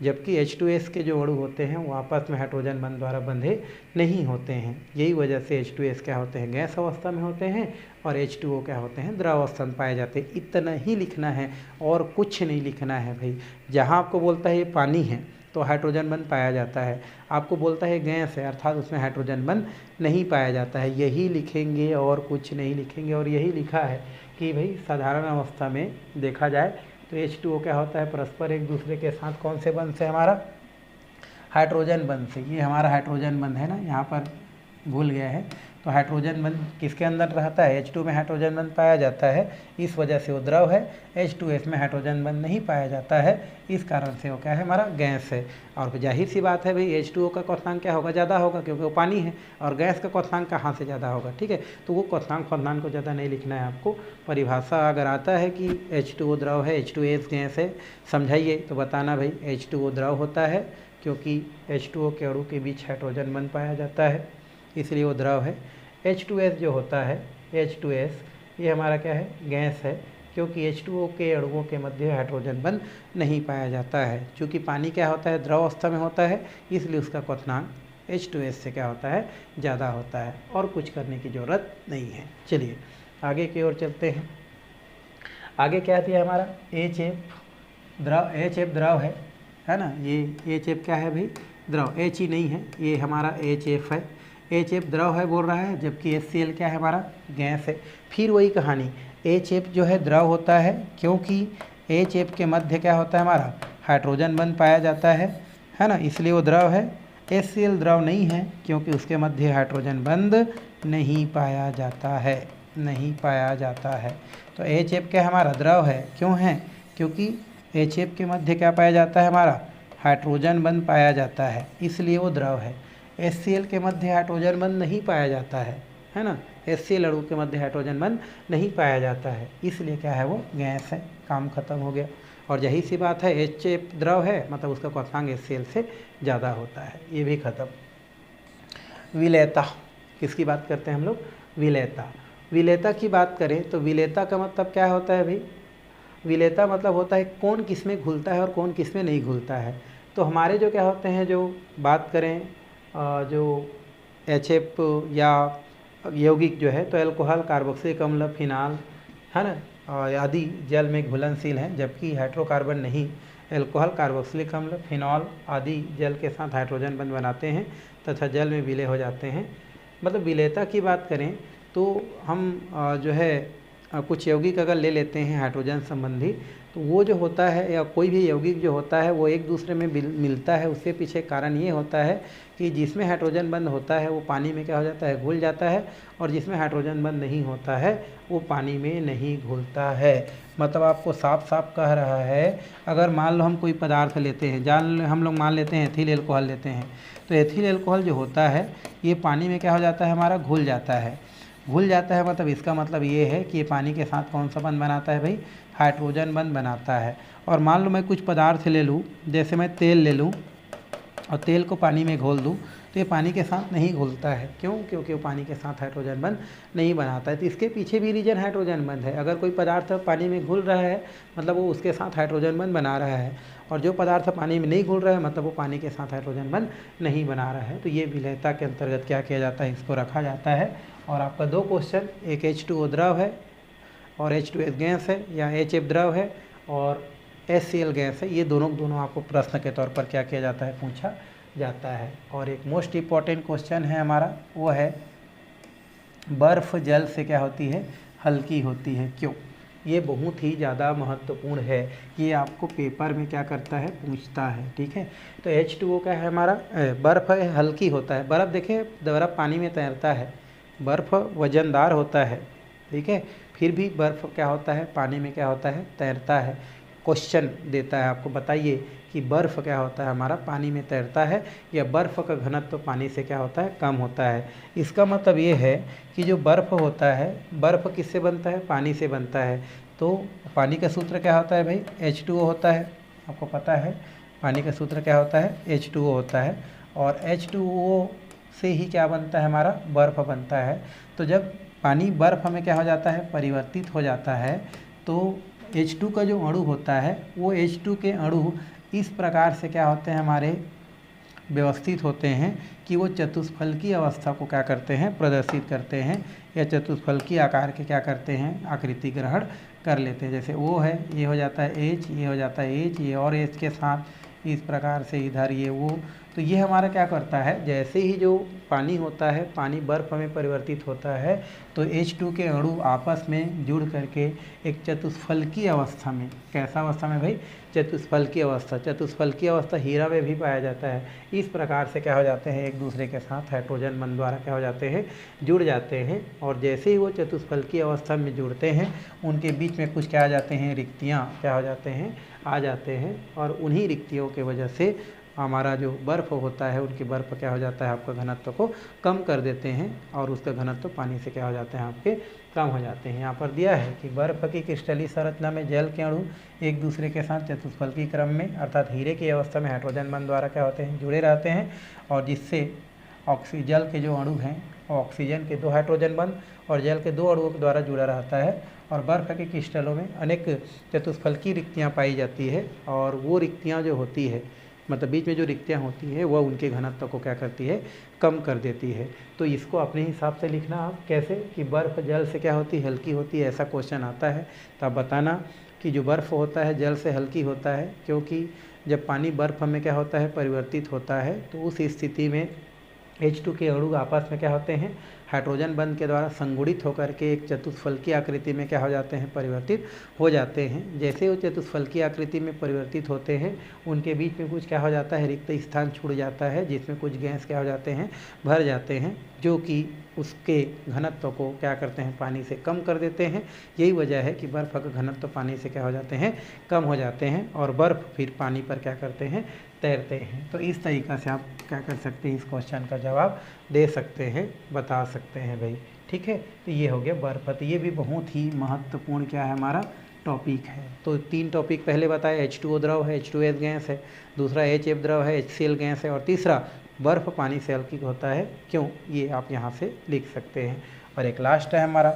जबकि H2S के जो अणु होते हैं वो आपस में हाइड्रोजन बंध द्वारा बंधे नहीं होते हैं। यही वजह से H2S क्या होते हैं, गैस अवस्था में होते हैं, और H2O क्या होते हैं, द्रव अवस्था में पाए जाते हैं। इतना ही लिखना है और कुछ नहीं लिखना है भाई। जहाँ आपको बोलता है ये पानी है तो हाइड्रोजन बंध पाया जाता है, आपको बोलता है गैस है अर्थात उसमें हाइड्रोजन बंध नहीं पाया जाता है। यही लिखेंगे और कुछ नहीं लिखेंगे। और यही लिखा है कि भाई साधारण अवस्था में देखा जाए तो H2O क्या होता है, परस्पर एक दूसरे के साथ कौन से बंध से, हमारा हाइड्रोजन बंध से। ये हमारा हाइड्रोजन बंध है ना, यहाँ पर भूल गया है, तो हाइड्रोजन बंध किसके अंदर रहता है, H2 में हाइड्रोजन बंध पाया जाता है, इस वजह से वो द्रव है। H2S में हाइड्रोजन बंध नहीं पाया जाता है, इस कारण से वो क्या है, हमारा गैस है। और जाहिर सी बात है भाई, H2O का क्वथनांक क्या होगा, ज़्यादा होगा, क्योंकि वो पानी है। और गैस का क्वथनांक कहाँ से ज़्यादा होगा, ठीक है। तो वो क्वथनांक को ज़्यादा नहीं लिखना है आपको। परिभाषा अगर आता है कि H2O द्रव है, H2S गैस है, समझाइए तो बताना भाई H2O द्रव होता है, क्योंकि H2O के अणु के बीच हाइड्रोजन बंध पाया जाता है, इसलिए वो द्रव है। H2S जो होता है, H2S ये हमारा क्या है, गैस है, क्योंकि H2O के अणुओं के मध्य हाइड्रोजन बंध नहीं पाया जाता है। चूँकि पानी क्या होता है, द्रव अवस्था में होता है, इसलिए उसका क्वथनांक H2S से क्या होता है, ज़्यादा होता है, और कुछ करने की ज़रूरत नहीं है। चलिए आगे की ओर चलते हैं। आगे क्या दिया हमारा, HF द्रव, HF द्रव है ना, ये HF क्या है भाई, द्रव, H ही नहीं है, ये हमारा HF है, HF द्रव है बोल रहा है, जबकि HCl क्या है, हमारा गैस है। फिर वही कहानी, HF जो है द्रव होता है, क्योंकि HF के मध्य क्या होता है, हमारा हाइड्रोजन बंध पाया जाता है ना, इसलिए वो द्रव है। HCl द्रव नहीं है, क्योंकि उसके मध्य हाइड्रोजन बंध नहीं पाया जाता है, नहीं पाया जाता है। तो HF क्या हमारा द्रव है, क्यों है, क्योंकि HF के मध्य क्या पाया जाता है, हमारा हाइड्रोजन बंध पाया जाता है, इसलिए वो द्रव है। HCl के मध्य हाइड्रोजन बंध नहीं पाया जाता है ना, HCl अणु के मध्य हाइड्रोजन बंध नहीं पाया जाता है, इसलिए क्या है, वो गैस है। काम खत्म हो गया। और यही सी बात है, HF द्रव है, मतलब उसका क्वथनांक HCl से ज़्यादा होता है, ये भी खत्म। विलेयता, किसकी बात करते हैं हम लोग, विलेयता। विलेयता की बात करें तो विलेयता का मतलब क्या होता है भाई, विलेयता मतलब होता है कौन किस में घुलता है और कौन किस में नहीं घुलता है। तो हमारे जो क्या होते हैं, जो बात करें जो HF या यौगिक जो है, तो अल्कोहल, कार्बोक्सिलिक अम्ल, फिनाल है ना, आदि जल में घुलनशील हैं, जबकि हाइड्रोकार्बन नहीं। अल्कोहल, कार्बोक्सिलिक अम्ल, फिनॉल आदि जल के साथ हाइड्रोजन बंध बनाते हैं तथा जल में विलय हो जाते हैं। मतलब विलेयता की बात करें तो हम जो है कुछ यौगिक अगर ले लेते हैं हाइड्रोजन संबंधी, तो वो जो होता है, या कोई भी यौगिक जो होता है, वो एक दूसरे में मिलता है। उसके पीछे कारण ये होता है कि जिसमें हाइड्रोजन बंध होता है वो पानी में क्या हो जाता है, घुल जाता है, और जिसमें हाइड्रोजन बंध नहीं होता है वो पानी में नहीं घुलता है। मतलब आपको साफ साफ कह रहा है, अगर मान लो हम कोई पदार्थ लेते हैं, हम लोग मान लेते हैं एथिल एल्कोहल लेते हैं, तो एथिल एल्कोहल जो होता है ये पानी में क्या हो जाता है, हमारा घुल जाता है। घुल जाता है मतलब इसका मतलब ये है कि ये पानी के साथ कौन सा बंध बनाता है भाई, हाइड्रोजन बंध बनाता है। और मान लो मैं कुछ पदार्थ ले लूँ, जैसे मैं तेल ले लूँ और तेल को पानी में घोल दूँ, तो ये पानी के साथ नहीं घुलता है। क्यों, क्योंकि वो पानी के साथ हाइड्रोजन बंध नहीं बनाता है। तो इसके पीछे भी रीजन हाइड्रोजन बंध है। अगर कोई पदार्थ पानी में घुल रहा है मतलब वो उसके साथ हाइड्रोजन बंध बना रहा है, और जो पदार्थ पानी में नहीं घुल रहा है मतलब वो पानी के साथ हाइड्रोजन बंध नहीं बना रहा है। तो ये विलेयता के अंतर्गत क्या किया जाता है, इसको रखा जाता है। और आपका दो क्वेश्चन, एक H2O द्रव है और H2S गैस है, या HF द्रव है और HCl गैस है, ये दोनों आपको प्रश्न के तौर पर क्या किया जाता है, पूछा जाता है। और एक मोस्ट इम्पॉर्टेंट क्वेश्चन है हमारा, वो है बर्फ़ जल से क्या होती है, हल्की होती है, क्यों। ये बहुत ही ज़्यादा महत्वपूर्ण है, ये आपको पेपर में क्या करता है, पूछता है, ठीक है। तो H2O क्या है हमारा, बर्फ़ है, हल्की होता है। बर्फ़ देखिए, बर्फ़ पानी में तैरता है, बर्फ़ वजनदार होता है, ठीक है, फिर भी बर्फ़ क्या होता है, पानी में क्या होता है, तैरता है। क्वेश्चन देता है आपको, बताइए कि बर्फ़ क्या होता है, हमारा पानी में तैरता है, या बर्फ़ का घनत्व पानी से क्या होता है, कम होता है। इसका मतलब ये है कि जो बर्फ़ होता है, बर्फ़ किससे बनता है, पानी से बनता है। तो पानी का सूत्र क्या होता है भाई, H2O होता है, आपको पता है पानी का सूत्र क्या होता है, H2O होता है। और H2O से ही क्या बनता है, हमारा बर्फ़ बनता है। तो जब पानी बर्फ़ में क्या हो जाता है, परिवर्तित हो जाता है, तो H2 का जो अणु होता है, वो H2 के अणु इस प्रकार से क्या होते हैं, हमारे व्यवस्थित होते हैं कि वो चतुष्फलकी अवस्था को क्या करते हैं, प्रदर्शित करते हैं, या चतुष्फलकी आकार के क्या करते हैं, आकृति ग्रहण कर लेते हैं। जैसे O है, ये हो जाता है H, ये हो जाता है H, ये और H के साथ इस प्रकार से इधर ये वो, तो ये हमारा क्या करता है, जैसे ही जो पानी होता है, पानी बर्फ़ में परिवर्तित होता है तो H2 के अणु आपस में जुड़ करके एक चतुष्फलकीय अवस्था में, कैसा अवस्था में भाई, चतुष्फलकीय अवस्था। चतुष्फलकीय अवस्था हीरा में भी पाया जाता है। इस प्रकार से क्या हो जाते हैं, एक दूसरे के साथ हाइड्रोजन बंध द्वारा क्या हो जाते हैं, जुड़ जाते हैं। और जैसे ही वो चतुष्फलकीय अवस्था में जुड़ते हैं उनके बीच में कुछ क्या आ जाते हैं, रिक्तियाँ क्या हो जाते हैं, आ जाते हैं। और उन्हीं रिक्तियों के वजह से हमारा जो बर्फ़ होता है, उनकी बर्फ़ क्या हो जाता है, आपका घनत्व को कम कर देते हैं और उसका घनत्व पानी से क्या हो जाते हैं, आपके कम हो जाते हैं। यहाँ पर दिया है कि बर्फ़ की क्रिस्टलीय संरचना में जल के अणु एक दूसरे के साथ चतुष्फलकीय क्रम में अर्थात हीरे की अवस्था में हाइड्रोजन बंध द्वारा क्या होते हैं, जुड़े रहते हैं। और जिससे जल के जो अणु हैं, ऑक्सीजन के 2 हाइड्रोजन बंध और जल के 2 अणुओं के द्वारा जुड़ा रहता है। और बर्फ़ के क्रिस्टलों में अनेक चतुष्फलकीय रिक्तियाँ पाई जाती है और वो रिक्तियाँ जो होती है, मतलब बीच में जो रिक्तियाँ होती है, वह उनके घनत्व को क्या करती है, कम कर देती है। तो इसको अपने हिसाब से लिखना आप कैसे, कि बर्फ़ जल से क्या होती है, हल्की होती है, ऐसा क्वेश्चन आता है तो आप बताना कि जो बर्फ़ होता है जल से हल्की होता है, क्योंकि जब पानी बर्फ़ में क्या होता है, परिवर्तित होता है तो उस स्थिति में H2 के अणु आपस में क्या होते हैं, हाइड्रोजन बंध के द्वारा संगुणित होकर के एक चतुष्फलकीय आकृति में क्या हो जाते हैं, परिवर्तित हो जाते हैं। जैसे वो चतुष्फलकीय आकृति में परिवर्तित होते हैं उनके बीच में कुछ क्या हो जाता है, रिक्त स्थान छूट जाता है, जिसमें कुछ गैस क्या हो जाते हैं, भर जाते हैं, जो कि उसके घनत्व को क्या करते हैं, पानी से कम कर देते हैं। यही वजह है कि बर्फ़ का घनत्व पानी से क्या हो जाते हैं, कम हो जाते हैं और बर्फ़ फिर पानी पर क्या करते हैं, तैरते हैं। तो इस तरीक़ा से आप क्या कर सकते हैं, इस क्वेश्चन का जवाब दे सकते हैं, बता सकते हैं भाई। ठीक है, तो ये हो गया बर्फ़। तो ये भी बहुत ही महत्वपूर्ण क्या है, हमारा टॉपिक है। तो 3 टॉपिक पहले बताए, H2O द्रव है, H2S गैस है, दूसरा HF द्रव है, HCl गैस है, और तीसरा बर्फ़ पानी से हल्की होता है क्यों, ये आप यहाँ से लिख सकते हैं। और एक लास्ट है हमारा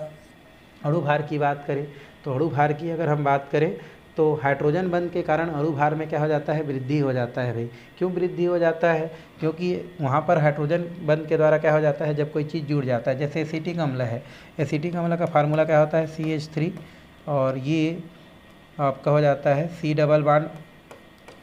अणु भार की बात करें तो अणु भार की अगर हम बात करें तो हाइड्रोजन बंध के कारण अणु भार में क्या हो जाता है, वृद्धि हो जाता है भाई। क्यों वृद्धि हो जाता है, क्योंकि वहाँ पर हाइड्रोजन बंध के द्वारा क्या हो जाता है, जब कोई चीज़ जुड़ जाता है, जैसे एसिटिक अम्ल है, एसिटिक अम्ल का फार्मूला क्या होता है, CH3 और ये आपका हो जाता है C डबल बॉन्ड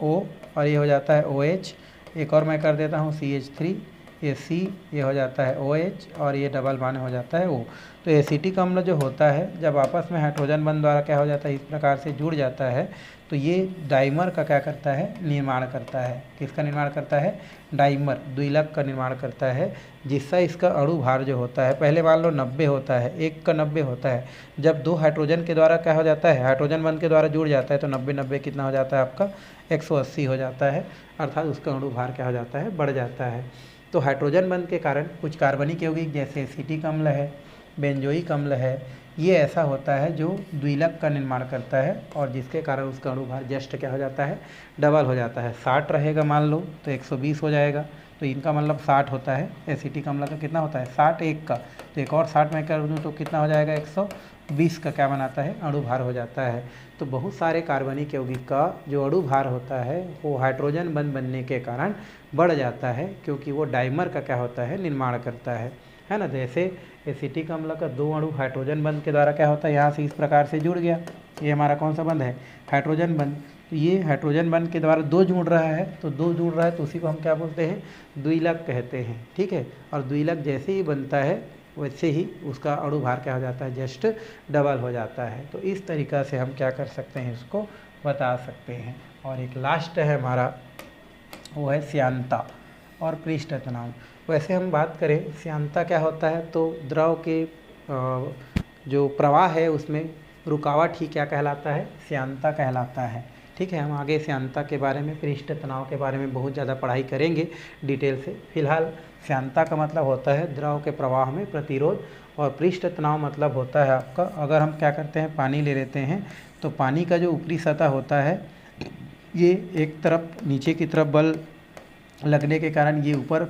O और ये हो जाता है OH। एक और मैं कर देता हूँ CH3, ये C, ये हो जाता है OH और ये डबल बॉन्ड हो जाता है O। तो एसिटिक अम्ल जो होता है जब आपस में हाइड्रोजन बंध द्वारा क्या हो जाता है, इस प्रकार से जुड़ जाता है तो ये डाइमर का क्या करता है, निर्माण करता है। किसका निर्माण करता है, डाइमर, द्विलक का निर्माण करता है, जिससे इसका अणु भार जो होता है, पहले मान लो 90 होता है, 1 का 90 होता है, जब 2 हाइड्रोजन के द्वारा क्या हो जाता है, हाइड्रोजन बंध के द्वारा जुड़ जाता है तो 90 कितना हो जाता है, आपका 180 हो जाता है, अर्थात उसका अणु भार क्या हो जाता है, बढ़ जाता है। तो हाइड्रोजन बंध के कारण कुछ कार्बनिक यौगिक जैसे एसिटिक अम्ल है, बेंजोइक अम्ल है, ये ऐसा होता है जो द्विलक का निर्माण करता है और जिसके कारण उसका अणु भार जस्ट क्या हो जाता है, डबल हो जाता है। 60 रहेगा मान लो तो 120 हो जाएगा, तो इनका मतलब 60 होता है। एसिटिक अम्ल का कितना होता है, 60 1 का, तो एक और 60 मैं कर दूँ तो कितना हो जाएगा, 120 का क्या बनाता है, अणु भार हो जाता है। तो बहुत सारे कार्बनिक यौगिक का जो अणु भार होता है वो हाइड्रोजन बंध बनने के कारण बढ़ जाता है, क्योंकि वो डाइमर का क्या होता है, निर्माण करता है ना। जैसे एसिटिक अम्ल का 2 अणु हाइड्रोजन बंध के द्वारा क्या होता है, यहाँ से इस प्रकार से जुड़ गया, ये हमारा कौन सा बंध है, हाइड्रोजन बंध। तो ये हाइड्रोजन बंध के द्वारा 2 जुड़ रहा है, तो 2 जुड़ रहा है तो उसी को हम क्या बोलते हैं, द्विलक कहते हैं। ठीक है, और द्विलक जैसे ही बनता है वैसे ही उसका अणु भार क्या हो जाता है, जस्ट डबल हो जाता है। तो इस तरीक़ा से हम क्या कर सकते हैं, इसको बता सकते हैं। और एक लास्ट है हमारा, वो है श्यानता और पृष्ठ तनाव। वैसे हम बात करें श्यानता क्या होता है, तो द्रव के जो प्रवाह है उसमें रुकावट ही क्या कहलाता है, श्यानता कहलाता है। ठीक है, हम आगे श्यानता के बारे में, पृष्ठ तनाव के बारे में बहुत ज़्यादा पढ़ाई करेंगे डिटेल से। फिलहाल श्यानता का मतलब होता है द्रव के प्रवाह में प्रतिरोध, और पृष्ठ तनाव मतलब होता है आपका, अगर हम क्या करते हैं, पानी ले लेते हैं तो पानी का जो ऊपरी सतह होता है ये एक तरफ नीचे की तरफ बल लगने के कारण ये ऊपर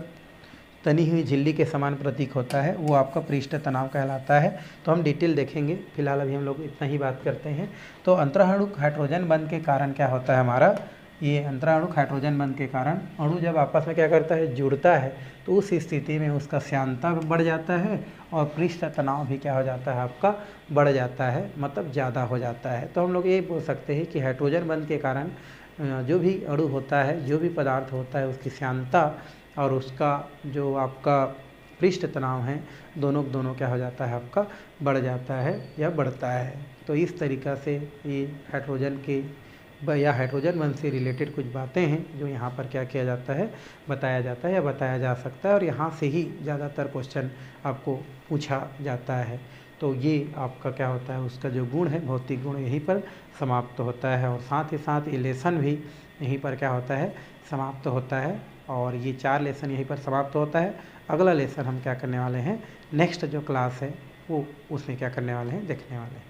तनी हुई झिल्ली के समान प्रतीक होता है, वो आपका पृष्ठ तनाव कहलाता है। तो हम डिटेल देखेंगे, फिलहाल अभी हम लोग इतना ही बात करते हैं। तो अंतराणुक हाइड्रोजन बंध के कारण क्या होता है हमारा, ये अंतराणुक हाइड्रोजन बंध के कारण अणु जब आपस में क्या करता है, जुड़ता है, तो उस स्थिति में उसका श्यानता बढ़ जाता है और पृष्ठ तनाव भी क्या हो जाता है, आपका बढ़ जाता है, मतलब ज़्यादा हो जाता है। तो हम लोग ये बोल सकते हैं कि हाइड्रोजन बंध के कारण जो भी अणु होता है, जो भी पदार्थ होता है, उसकी श्यानता और उसका जो आपका पृष्ठ तनाव है, दोनों क्या हो जाता है, आपका बढ़ जाता है या बढ़ता है। तो इस तरीक़ा से ये हाइड्रोजन के या हाइड्रोजन बंध से रिलेटेड कुछ बातें हैं जो यहाँ पर क्या किया जाता है, बताया जाता है या बताया जा सकता है, और यहाँ से ही ज़्यादातर क्वेश्चन आपको पूछा जाता है। तो ये आपका क्या होता है, उसका जो गुण है, भौतिक गुण, यहीं पर समाप्त होता है, और साथ ही साथ ये लेसन भी यहीं पर क्या होता है, समाप्त होता है। और ये 4 लेसन यहीं पर समाप्त होता है। अगला लेसन हम क्या करने वाले हैं, नेक्स्ट जो क्लास है वो उसमें क्या करने वाले हैं, देखने वाले हैं।